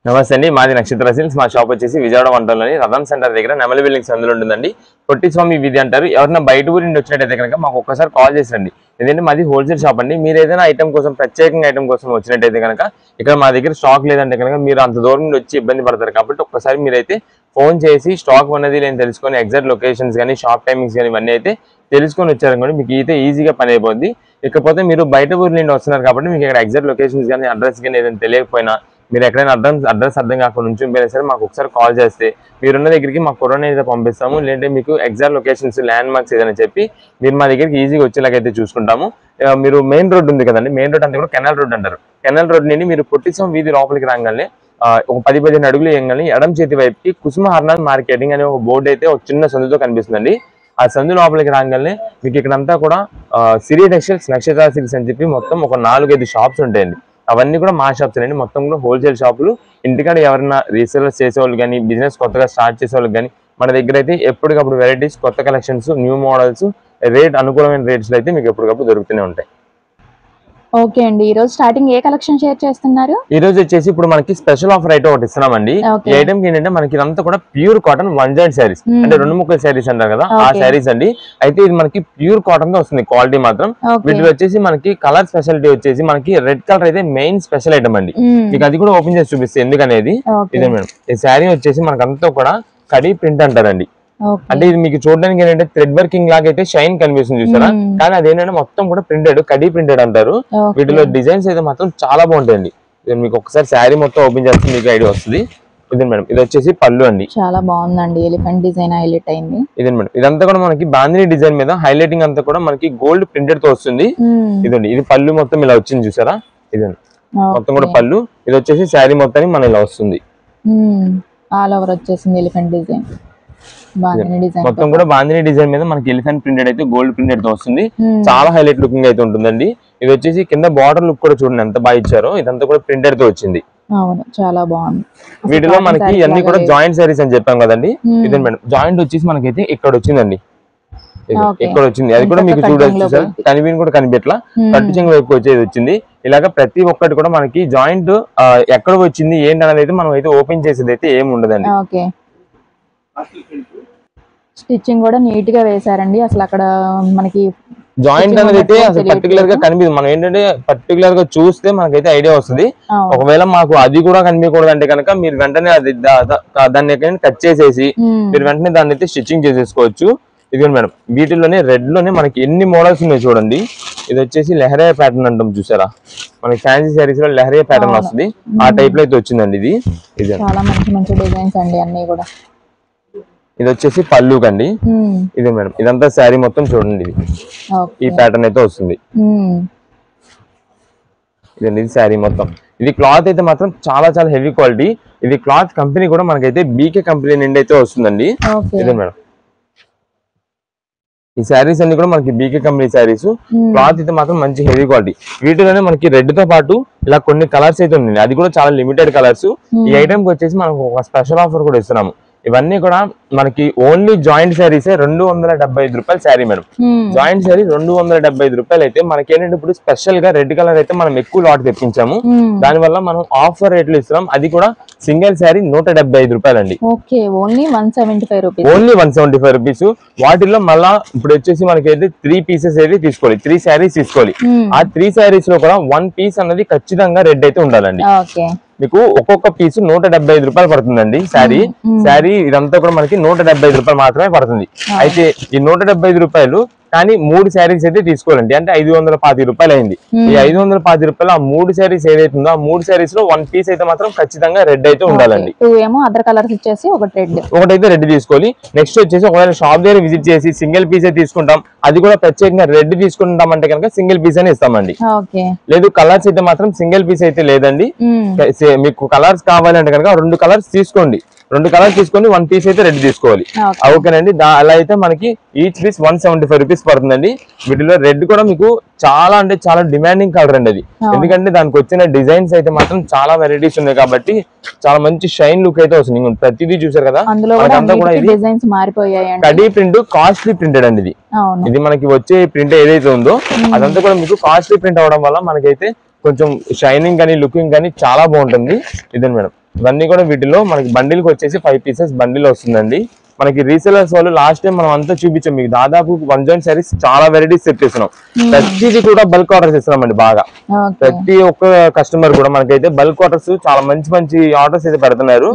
నమస్తే అండి, మాది నక్షత్ర సిల్క్స్. మా షాప్ వచ్చేసి విజయవాడ వంటలోని రథం సెంటర్ దగ్గర నెమలి బిల్డింగ్స్ అందులో ఉంటుందండి. పొట్టి స్వామి వీధి అంటారు. ఎవరైనా బయట ఊరి నుండి వచ్చినట్టయితే కనుక మాకు ఒక్కసారి కాల్ చేసండి. ఎందుకంటే మాది హోల్సేల్ షాప్ అండి. మీరు ఏదైనా ఐటమ్ కోసం ప్రత్యేకంగా ఐటమ్ కోసం వచ్చినట్టయితే కనుక ఇక్కడ మా దగ్గర స్టాక్ లేదంటే కనుక మీరు అంత దూరం నుండి వచ్చి ఇబ్బంది పడతారు. కాబట్టి ఒక్కసారి మీరైతే ఫోన్ చేసి స్టాక్ ఉన్నది నేను తెలుసుకొని ఎగ్జాక్ట్ లొకేషన్స్ కానీ షాప్ టైమింగ్స్ కానీ ఇవన్నీ అయితే తెలుసుకొని వచ్చారనుకోండి మీకు అయితే ఈజీగా పని అయిపోద్ది. ఇకపోతే మీరు బయట ఊరి నుండి వస్తున్నారు కాబట్టి మీకు ఇక్కడ ఎగ్జాక్ట్ లొకేషన్స్ కానీ అడ్రస్ కానీ ఏదైనా తెలియకపోయినా మీరు ఎక్కడైనా అడ్రస్ అర్థం కాకుండా ఉంచిపోయినా సరే మాకు ఒకసారి కాల్ చేస్తే మీరున్న దగ్గరికి మా కొరోనా అయితే పంపిస్తాము. లేదంటే మీకు ఎగ్జాక్ట్ లొకేషన్స్ ల్యాండ్ మార్క్స్ ఏదైనా చెప్పి మీరు మా దగ్గరికి ఈజీగా వచ్చేలాగైతే చూసుకుంటాము. మీరు మెయిన్ రోడ్ ఉంది కదండి, మెయిన్ రోడ్ అంతా కూడా కెనాల్ రోడ్ అంటారు. కెనాల్ రోడ్ నుండి మీరు పొట్టిసం వీధి లోపలికి రాగానే ఒక 10-15 అడుగులు వేయగానే ఎడం చేతి వైపుకి కుసుమ హర్నాథ్ మార్కెటింగ్ అనే ఒక బోర్డు అయితే ఒక చిన్న సందుతో కనిపిస్తుందండి. ఆ సందు లోపలికి రాగానే మీకు ఇక్కడంతా కూడా సిరి టెక్స్టైల్స్, నక్షత్ర సిల్క్స్ అని చెప్పి మొత్తం ఒక 4-5 షాప్స్ ఉంటాయండి. అవన్నీ కూడా మా షాప్స్ అండి. మొత్తం కూడా హోల్సేల్ షాపులు. ఇంటికాడ ఎవరైనా రీసేలర్స్ చేసేవాళ్ళు కానీ బిజినెస్ కొత్తగా స్టార్ట్ చేసేవాళ్ళకి కానీ మన దగ్గర అయితే ఎప్పటికప్పుడు వెరైటీస్, కొత్త కలెక్షన్స్, న్యూ మోడల్స్, రేట్ అనుకూలమైన రేట్స్ అయితే మీకు ఎప్పటికప్పుడు దొరుకుతూనే ఉంటాయి. ఓకే అండి, ఈ రోజు స్టార్టింగ్ ఏ కలెక్షన్ షేర్ చేస్తున్నారు? ఈ రోజు వచ్చేసి ఇప్పుడు మనకి స్పెషల్ ఆఫర్ అయితే ఒకటి ఇస్తున్నామండి. ఈ ఐటమ్ కి ఏంటంటే మనకి ఇదంతా కూడా pure cotton one side saris, అంటే 2 ముక్కల శారీస్ అంటారు కదా, ఆ శారీస్ అండి. అయితే ఇది మనకి ప్యూర్ కాటన్ తో వస్తుంది, క్వాలిటీ మాత్రం. వీటిలో వచ్చేసి మనకి కలర్ స్పెషాలిటీ వచ్చేసి మనకి రెడ్ కలర్ అయితే మెయిన్ స్పెషల్ ఐటమ్ అండి. మీకు అది కూడా ఓపెన్ చేసి చూపిస్తే ఎందుకనేది. ఇదే మేడం, ఈ శారీ వచ్చేసి మనకి అంతా కూడా కడీ ప్రింట్ అంటారండి. అంటే ఇది మీకు చూడడానికి ఏంటంటే థ్రెడ్ వర్కింగ్ లాగా అయితే షైన్ కనిపిస్తుంది చూసారా, కానీ అదేంటంటే మొత్తం కూడా ప్రింటెడ్, కడీ ప్రింటెడ్ అంటారు. వీటిలో డిజైన్స్ అయితే మాత్రం చాలా బాగుంటాయండి. మీకు ఒకసారి శారీ మొత్తం ఓపెన్ చేస్తే మీకు ఐడియా వస్తుంది. ఇదే మేడం, ఇది వచ్చేసి పళ్ళు అండి. చాలా బాగుందండి, ఎలిఫెంట్ డిజైన్ హైలైట్ అయింది. ఇదే మేడం, ఇదంతా కూడా మనకి బాందిని డిజైన్ మీద హైలైటింగ్ అంతా కూడా మనకి గోల్డ్ ప్రింటెడ్ తో వస్తుంది. ఇదండి, ఇది పళ్ళు మొత్తం ఇలా వచ్చింది చూసారా, ఇదండి మొత్తం కూడా పళ్ళు. ఇది వచ్చేసి శారీ మొత్తానికి మన ఇలా వస్తుంది. ఆల్ ఓవర్ వచ్చేసింది ఎలిఫెంట్ డిజైన్, మొత్తం కూడా బాందిని డిజైన్ మీద మనకి ఎలిఫెంట్ ప్రింటెడ్ అయితే గోల్డ్ ప్రింటెడ్ తో వస్తుంది. చాలా హైలైట్ లుకింగ్ అయితే ఉంటుందండి. ఇది వచ్చేసి కింద బార్డర్ లుక్ కూడా చూడండి ఎంత బాగా ఇచ్చారో, ఇదంతా కూడా ప్రింటెడ్ తో వచ్చింది. అవును, చాలా బాగుంది. వీటిలో మనకి అన్ని కూడా జాయింట్ సారీస్ అని చెప్పాం కదండి. ఇదే మేడం, జాయింట్ వచ్చేసి మనకైతే ఇక్కడ వచ్చిందండి, ఇక్కడ వచ్చింది. అది కూడా మీకు చూడొచ్చు సార్, కనిపిని కూడా కనిపెట్లా, కట్టు చెంగు వైపు వచ్చేది వచ్చింది. ఇలాగా ప్రతి ఒక్కటి కూడా మనకి జాయింట్ ఎక్కడ వచ్చింది ఏంటి అనేది అయితే మనం అయితే ఓపెన్ చేసేది అయితే ఏమి ఉండదండి. స్టిచ్చింగ్ కూడా నీట్ గా వేసారండి. అసలు అక్కడ మనకి జాయింట్ అనేది అయితే అసలు పర్టికులర్ గా కనిపిదు. మనం ఏంటంటే పర్టికులర్ గా చూస్తే మనకైతే ఐడియా వస్తుంది. ఒకవేళ మాకు అది కూడా కనిపించకూడదు అంటే కనుక మీరు వెంటనే అది దాన్ని కట్ చేసేసి మీరు వెంటనే దాన్ని అయితే స్టిచ్చింగ్ చేసేసుకోవచ్చు. ఇది మేడం, వీటిలోనే రెడ్ లోనే మనకి ఎన్ని మోడల్స్ ఉన్నాయి చూడండి. ఇది వచ్చేసి లెహరియా ప్యాటర్న్ అంటాం చూసారా, మనకి ఫ్యాన్సీ సారీస్ లో లెహరియా ప్యాటర్న్ వస్తుంది. ఆ టైప్ లో అయితే వచ్చిందండి. ఇది చాలా మంచి మంచి డిజైన్స్ అండి అన్ని కూడా. ఇది వచ్చేసి పళ్ళు కండి. ఇదే మేడం, ఇదంతా శారీ మొత్తం చూడండి, ఇది ఈ ప్యాటర్న్ అయితే వస్తుంది. ఇదండి, ఇది శారీ మొత్తం. ఇది క్లాత్ అయితే మాత్రం చాలా చాలా హెవీ క్వాలిటీ. ఇది క్లాత్ కంపెనీ కూడా మనకైతే బీకే కంపెనీ నుండి అయితే వస్తుందండి. ఇదే మేడం, ఈ శారీస్ అన్ని కూడా మనకి బీకే కంపెనీ శారీస్. క్లాత్ అయితే మాత్రం మంచి హెవీ క్వాలిటీ. వీటిలోనే మనకి రెడ్ తో పాటు ఇలా కొన్ని కలర్స్ అయితే ఉన్నాయి, అది కూడా చాలా లిమిటెడ్ కలర్స్. ఈ ఐటమ్ కి వచ్చేసి మనకు ఒక స్పెషల్ ఆఫర్ కూడా ఇస్తున్నాము. ఇవన్నీ కూడా మనకి ఓన్లీ జాయింట్ శారీస్ 275 రూపాయలు శారీ మేడం. జాయింట్ శారీ 275 రూపాయలు అయితే మనకి ఏంటంటే ఇప్పుడు స్పెషల్ గా రెడ్ కలర్ అయితే మనం ఎక్కువ లాట్ తెప్పించాము. దానివల్ల మనం ఆఫర్ రేట్లు ఇస్తున్నాం. అది కూడా సింగిల్ శారీ 175 రూపాయలు అండి. Only 175 rupees. వాటిల్లో మళ్ళా ఇప్పుడు వచ్చేసి మనకైతే 3 పీసెస్ అయితే తీసుకోవాలి, 3 శారీస్ తీసుకోవాలి. ఆ 3 శారీస్ లో కూడా 1 పీస్ అన్నది ఖచ్చితంగా రెడ్ అయితే ఉండాలండి. మీకు ఒక్కొక్క పీసు 175 రూపాయలు పడుతుందండి. శారీ ఇదంతా కూడా మనకి 175 రూపాయలు మాత్రమే పడుతుంది. అయితే ఈ 175 రూపాయలు కానీ 3 శారీస్ అయితే తీసుకోవాలండి, అంటే 525 రూపాయలు అయింది. ఈ 525 రూపాయలు ఆ 3 శారీస్ ఏదైతే ఉందో ఆ 3 శారీస్ లో 1 పీస్ అయితే మాత్రం ఖచ్చితంగా రెడ్ అయితే ఉండాలండి. ఒకటైతే రెడ్ తీసుకోవాలి. నెక్స్ట్ వచ్చేసి ఒకవేళ షాప్ దగ్గర విజిట్ చేసి సింగిల్ పీస్ అయితే తీసుకుంటాం, అది కూడా ప్రత్యేకంగా రెడ్ తీసుకుంటాం అంటే కనుక సింగిల్ పీస్ అని ఇస్తామండి. లేదు కలర్స్ అయితే మాత్రం సింగిల్ పీస్ అయితే లేదండి. మీకు కలర్స్ కావాలంటే కనుక 2 కలర్స్ తీసుకోండి, 2 కలర్స్ తీసుకొని 1 పీస్ అయితే రెడ్ తీసుకోవాలి. ఓకేనండి, అలా అయితే మనకి ఈచ్ పీస్ 175 రూపీస్ పడుతుందండి. వీటిలో రెడ్ కూడా మీకు చాలా అంటే చాలా డిమాండింగ్ కలర్ అండి అది. ఎందుకంటే దానికి వచ్చిన డిజైన్స్ అయితే మాత్రం చాలా వెరైటీస్ ఉన్నాయి కాబట్టి చాలా మంచి షైన్ లుక్ అయితే వస్తుంది. ప్రతిదీ చూసారు కదా, కడీ ప్రింట్ కాస్ట్లీ ప్రింటెడ్ అండి. ఇది మనకి వచ్చే ప్రింట్ ఏదైతే ఉందో అదంతా కూడా మీకు కాస్ట్లీ ప్రింట్ అవడం వల్ల మనకైతే కొంచెం షైనింగ్ కానీ లుకింగ్ కానీ చాలా బాగుంటుంది. ఇదే మేడం, ఇవన్నీ కూడా వీటిలో మనకి బండిల్కి వచ్చేసి 5 పీసెస్ బండిల్ వస్తుందండి. మనకి రీసెలర్స్ వాళ్ళు లాస్ట్ టైం మనం అంతా చూపించాం మీకు, దాదాపు 1 జాయింట్ సారీస్ చాలా వెరైటీస్ తెప్పిస్తున్నాం. ప్రతిది కూడా బల్క్ ఆర్డర్స్ ఇస్తున్నామండి. బాగా ప్రతి ఒక్క కస్టమర్ కూడా మనకైతే బల్క్ ఆర్డర్స్ చాలా మంచి మంచి ఆర్డర్స్ అయితే పెడుతున్నారు.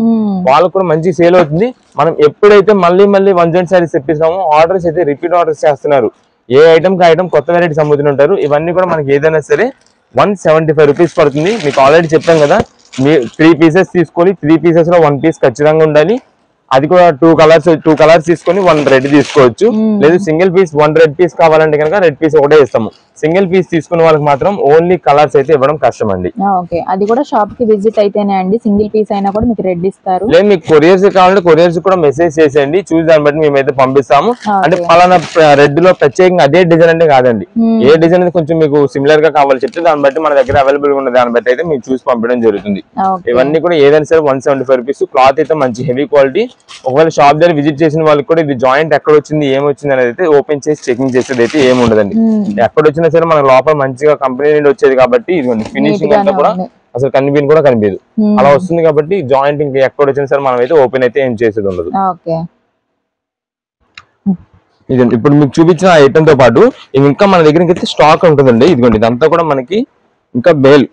వాళ్ళకు కూడా మంచి సేల్ అవుతుంది. మనం ఎప్పుడైతే మళ్ళీ 1 జాయింట్ సారీస్ తెప్పిస్తున్నామో ఆర్డర్స్ అయితే రిపీట్ ఆర్డర్స్ చేస్తున్నారు. ఏ ఐటమ్ కి ఐటమ్ కొత్త వెరైటీస్ అమ్ముతుంటారు. ఇవన్నీ కూడా మనకి ఏదైనా సరే 175 రూపీస్ పడుతుంది. మీకు ఆల్రెడీ చెప్పాం కదా, మీ 3 పీసెస్ తీసుకొని 3 పీసెస్ లో 1 పీస్ ఖచ్చితంగా ఉండాలి. అది కూడా 2 కలర్స్ తీసుకొని 1 రెడ్ తీసుకోవచ్చు. లేదు సింగిల్ పీస్ 1 రెడ్ పీస్ కావాలంటే కనుక రెడ్ పీస్ ఒకటే ఇస్తాము. సింగిల్ పీస్ తీసుకున్న వాళ్ళకి మాత్రం ఓన్లీ కలర్స్ అయితే ఇవ్వడం కష్టం అండి. అది కూడా షాప్ కి విజిట్ అయితేనే అండి, సింగిల్ పీస్ అయినా కూడా మీకు రెడ్ ఇస్తారు. లేదు మీకు కొరియర్స్ కావాలంటే కొరియర్స్ కూడా మెసేజ్ చేసేయండి, చూసి దాన్ని బట్టి మేమైతే పంపిస్తాము. అంటే పలానా రెడ్ లో ప్రత్యేకంగా అదే డిజైన్ అంటే కాదండి, ఏ డిజైన్ అయితే కొంచెం మీకు సిమిలర్ గా కావాలి చెప్తే దాన్ని బట్టి మన దగ్గర అవైలబుల్ గా ఉన్న దాన్ని బట్టి అయితే మీకు చూసి పంపించడం జరుగుతుంది. ఇవన్నీ కూడా ఏదైనా సరే 175 రూపీస్. క్లాత్ అయితే మంచి హెవీ క్వాలిటీ. ఒకవేళ షాప్ దగ్గర విజిట్ చేసిన వాళ్ళకి కూడా ఇది జాయింట్ ఎక్కడ వచ్చింది ఏమొచ్చింది అనేది అయితే ఓపెన్ చేసి చెకింగ్ చేసేది అయితే ఏమి ఉండదండి. ఎక్కడ వచ్చినా సరే మన లోపల మంచిగా కంపెనీ నుండి వచ్చేది కాబట్టి ఇదిగోండి ఫినిషింగ్ అంతా కూడా అసలు కనిపించదు కూడా కనిపించదు, అలా వస్తుంది కాబట్టి జాయింట్ ఇంకా ఎక్కడ వచ్చినా సరే మనం అయితే ఓపెన్ అయితే ఏం చేసేది ఉండదు. ఇదండి ఇప్పుడు మీకు చూపించిన ఐటమ్ తో పాటు ఇంకా మన దగ్గర అయితే స్టాక్ ఉంటుందండి. ఇదిగోండి ఇదంతా కూడా మనకి ఇంకా బేల్,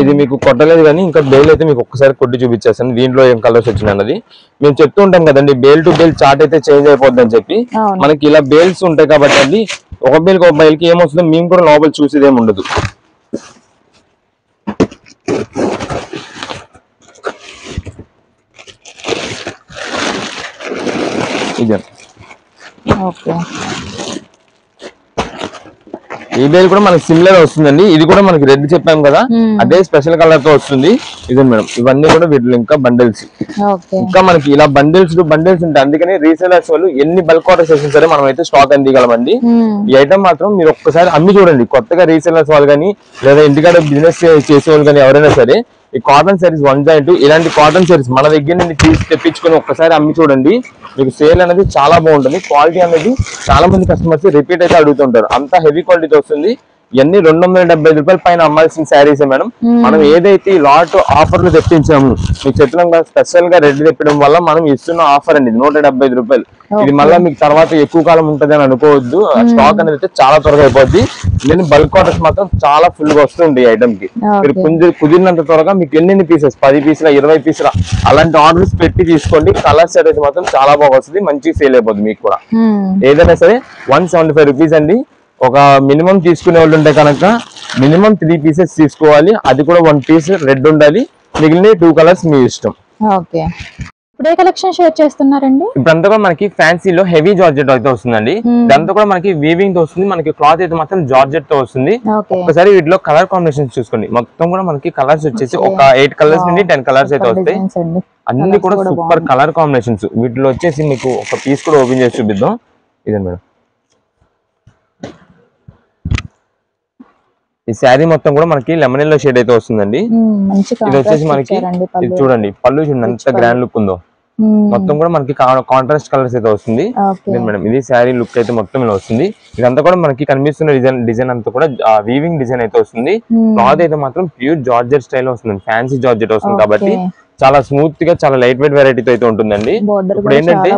ఇది మీకు కొట్టలేదు కానీ ఇంకా బేల్ అయితే మీకు ఒక్కసారి కొట్టి చూపించేస్తాను. దీంట్లో ఏం కలర్స్ వచ్చినాయి అన్నది మేము చెప్తూ ఉంటాం కదండి. బేల్ టు బేల్ చార్ట్ అయితే చేంజ్ అయిపోద్ది అని చెప్పి మనకి ఇలా బేల్స్ ఉంటాయి కాబట్టి అండి, ఒక బేల్కి ఒక బేల్కి ఏమొస్తుందో మేము కూడా లోపల చూసేది ఏమి ఉండదు. ఇదే ఈ బేల్ కూడా మనకి సిమిలర్ వస్తుందండి. ఇది కూడా మనకి రెడ్ చెప్పాం కదా, అదే స్పెషల్ కలర్ తో వస్తుంది. ఇదే మేడం ఇవన్నీ కూడా వీటిలో ఇంకా బండిల్స్, ఇంకా మనకి ఇలా బండిల్స్ ఉంటాయి. అందుకని రీసేలర్స్ వాళ్ళు ఎన్ని బల్క్ ఆర్డర్స్ చేసినా సరే మనం అయితే స్టాక్ అందిగలమండి. ఈ ఐటమ్ మాత్రం మీరు ఒక్కసారి అమ్మి చూడండి. కొత్తగా రీసేలర్స్ వాళ్ళు కానీ లేదా ఇంటికాడ బిజినెస్ చేసే వాళ్ళు కానీ ఎవరైనా సరే ఈ కాటన్ సారీస్ 1 జాయింట్ ఇలాంటి కాటన్ సారీస్ మన దగ్గర నుండి తీసి తెప్పించుకొని ఒక్కసారి అమ్మి చూడండి. మీకు సేల్ అనేది చాలా బాగుంటుంది. క్వాలిటీ అనేది చాలా మంది కస్టమర్స్ రిపీట్ అయితే అడుగుతుంటారు. అంత హెవీ క్వాలిటీతో వస్తుంది. ఇవన్నీ 275 రూపాయల పైన అమ్మాల్సిన శారీసే మేడం. మనం ఏదైతే లాట్ ఆఫర్ లో తెప్పించాము మీకు చెప్పిన స్పెషల్ గా రెడ్ తెప్పడం వల్ల మనం ఇస్తున్న ఆఫర్ అండి 175 రూపాయలు. ఇది మళ్ళీ మీకు తర్వాత ఎక్కువ కాలం ఉంటుంది అని అనుకోవద్దు. స్టాక్ అనేది అయితే చాలా త్వరగా అయిపోద్ది. నేను బల్క్ ఆర్డర్స్ మాత్రం చాలా ఫుల్ గా వస్తుంది ఈ ఐటమ్ కి. మీరు కుదిరినంత త్వరగా మీకు ఎన్ని పీసెస్ 10 పీసుల 20 పీసుల అలాంటి ఆర్డర్స్ పెట్టి తీసుకోండి. కలర్ సెట్ అయితే మాత్రం చాలా బాగా వస్తుంది, మంచి సేల్ అయిపోద్ది మీకు కూడా. ఏదైనా సరే 175 రూపీస్ అండి. ఒక మినిమం తీసుకునే వాళ్ళు ఉంటే కనుక మినిమం 3 పీసెస్ తీసుకోవాలి. అది కూడా 1 పీస్ రెడ్ ఉండాలి, మిగిలిన 2 కలర్స్ మీ ఇష్టం. ఇప్పుడే కలెక్షన్ షేర్ చేస్తున్నారండి. ఇప్పుడంతా కూడా మనకి ఫ్యాన్సీలో హెవీ జార్జెట్ అయితే వస్తుందండి. దాంతో కూడా మనకి వీవింగ్ తో వస్తుంది. మనకి క్లాత్ అయితే మాత్రం జార్జెట్ తో వస్తుంది. ఒకసారి వీటిలో కలర్ కాంబినేషన్స్ చూసుకోండి. మొత్తం కూడా మనకి కలర్స్ వచ్చేసి ఒక 8 కలర్స్ నుండి 10 కలర్స్ అయితే వస్తాయి. అన్ని కూడా సూపర్ కలర్ కాంబినేషన్స్. వీటిలో వచ్చేసి మీకు ఒక పీస్ కూడా ఓపెన్ చేసి చూపిద్దాం. ఇదే మేడం ఈ శారీ మొత్తం కూడా మనకి లెమన్ ఎల్లో షేడ్ అయితే వస్తుందండి. ఇది వచ్చేసి మనకి ఇది చూడండి పళ్ళు చూడండి ఎంత గ్రాండ్ లుక్ ఉందో. మొత్తం కూడా మనకి కాంట్రాస్ట్ కలర్స్ అయితే వస్తుంది మేడం. ఇది శారీ లుక్ అయితే మొత్తం ఇలా వస్తుంది. ఇదంతా కూడా మనకి కనిపిస్తున్న డిజైన్ అంతా కూడా వీవింగ్ డిజైన్ అయితే వస్తుంది. క్లాత్ అయితే మాత్రం ప్యూర్ జార్జెట్ స్టైల్ వస్తుంది, ఫ్యాన్సీ జార్జెట్ వస్తుంది కాబట్టి చాలా స్మూత్ గా చాలా లైట్ వెయిట్ వెరైటీతో అయితే ఉంటుందండి. ఇప్పుడు ఏంటంటే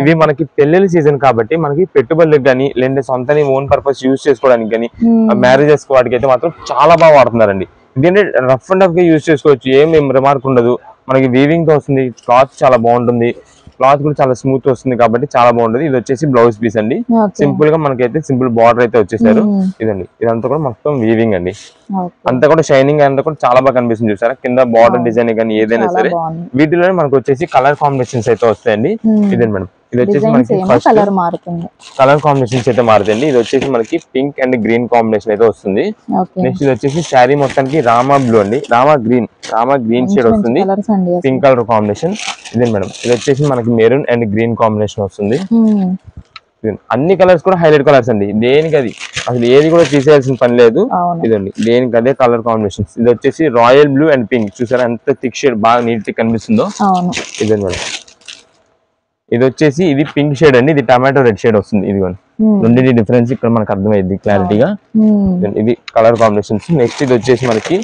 ఇవి మనకి పెళ్లిళ్ళ సీజన్ కాబట్టి మనకి పెట్టుబడులకు కానీ లేదంటే సొంత ఓన్ పర్పస్ యూజ్ చేసుకోవడానికి కానీ మ్యారేజెస్ వాటికి అయితే మాత్రం చాలా బాగా వాడుతున్నారండి. ఇదేంటే రఫ్ అండ్ రఫ్ గా యూజ్ చేసుకోవచ్చు, ఏం రిమార్క్ ఉండదు. మనకి వీవింగ్ తో వస్తుంది, క్లాత్ చాలా బాగుంటుంది. క్లాత్ కూడా చాలా స్మూత్ వస్తుంది కాబట్టి చాలా బాగుంటుంది. ఇది వచ్చేసి బ్లౌజ్ పీస్ అండి. సింపుల్ గా మనకైతే సింపుల్ బార్డర్ అయితే వచ్చేసారు. ఇదండి ఇదంతా కూడా మొత్తం వీవింగ్ అండి. అంతా కూడా షైనింగ్ అంతా కూడా చాలా బాగా కనిపిస్తుంది. చూసారా కింద బార్డర్ డిజైన్ కానీ ఏదైనా సరే వీటిలోనే మనకు వచ్చేసి కలర్ కాంబినేషన్స్ అయితే వస్తాయండి. ఇదే మేడం ఇది వచ్చేసి మనకి ఫస్ట్ కలర్ కాంబినేషన్స్ అయితే మారుతాయండి. ఇది వచ్చేసి మనకి పింక్ అండ్ గ్రీన్ కాంబినేషన్ అయితే వస్తుంది. నెక్స్ట్ ఇది వచ్చేసి శారీ మొత్తానికి రామా బ్లూ అండి, రామా గ్రీన్ షేడ్ వస్తుంది, పింక్ కలర్ కాంబినేషన్. ఇదే మేడం ఇది వచ్చేసి మనకి మెరూన్ అండ్ గ్రీన్ కాంబినేషన్ వస్తుంది. అన్ని కలర్స్ కూడా హైలైట్ కలర్స్ అండి. దేనికి అది అసలు ఏది కూడా తీసేయాల్సిన పని లేదు. ఇదండి దేనికి అదే కలర్ కాంబినేషన్స్. ఇది వచ్చేసి రాయల్ బ్లూ అండ్ పింక్. చూసారా ఎంత థిక్ షేడ్ బాగా నీట్ కనిపిస్తుందో. ఇదే మేడం ఇది వచ్చేసి ఇది పింక్ షేడ్ అండి, ఇది టమాటో రెడ్ షేడ్ వస్తుంది. ఇదిగోండి రెండింటి డిఫరెన్స్ ఇక్కడ మనకు అర్థమైంది క్లారిటీగా. ఇది కలర్ కాంబినేషన్స్. నెక్స్ట్ ఇది వచ్చేసి మనకి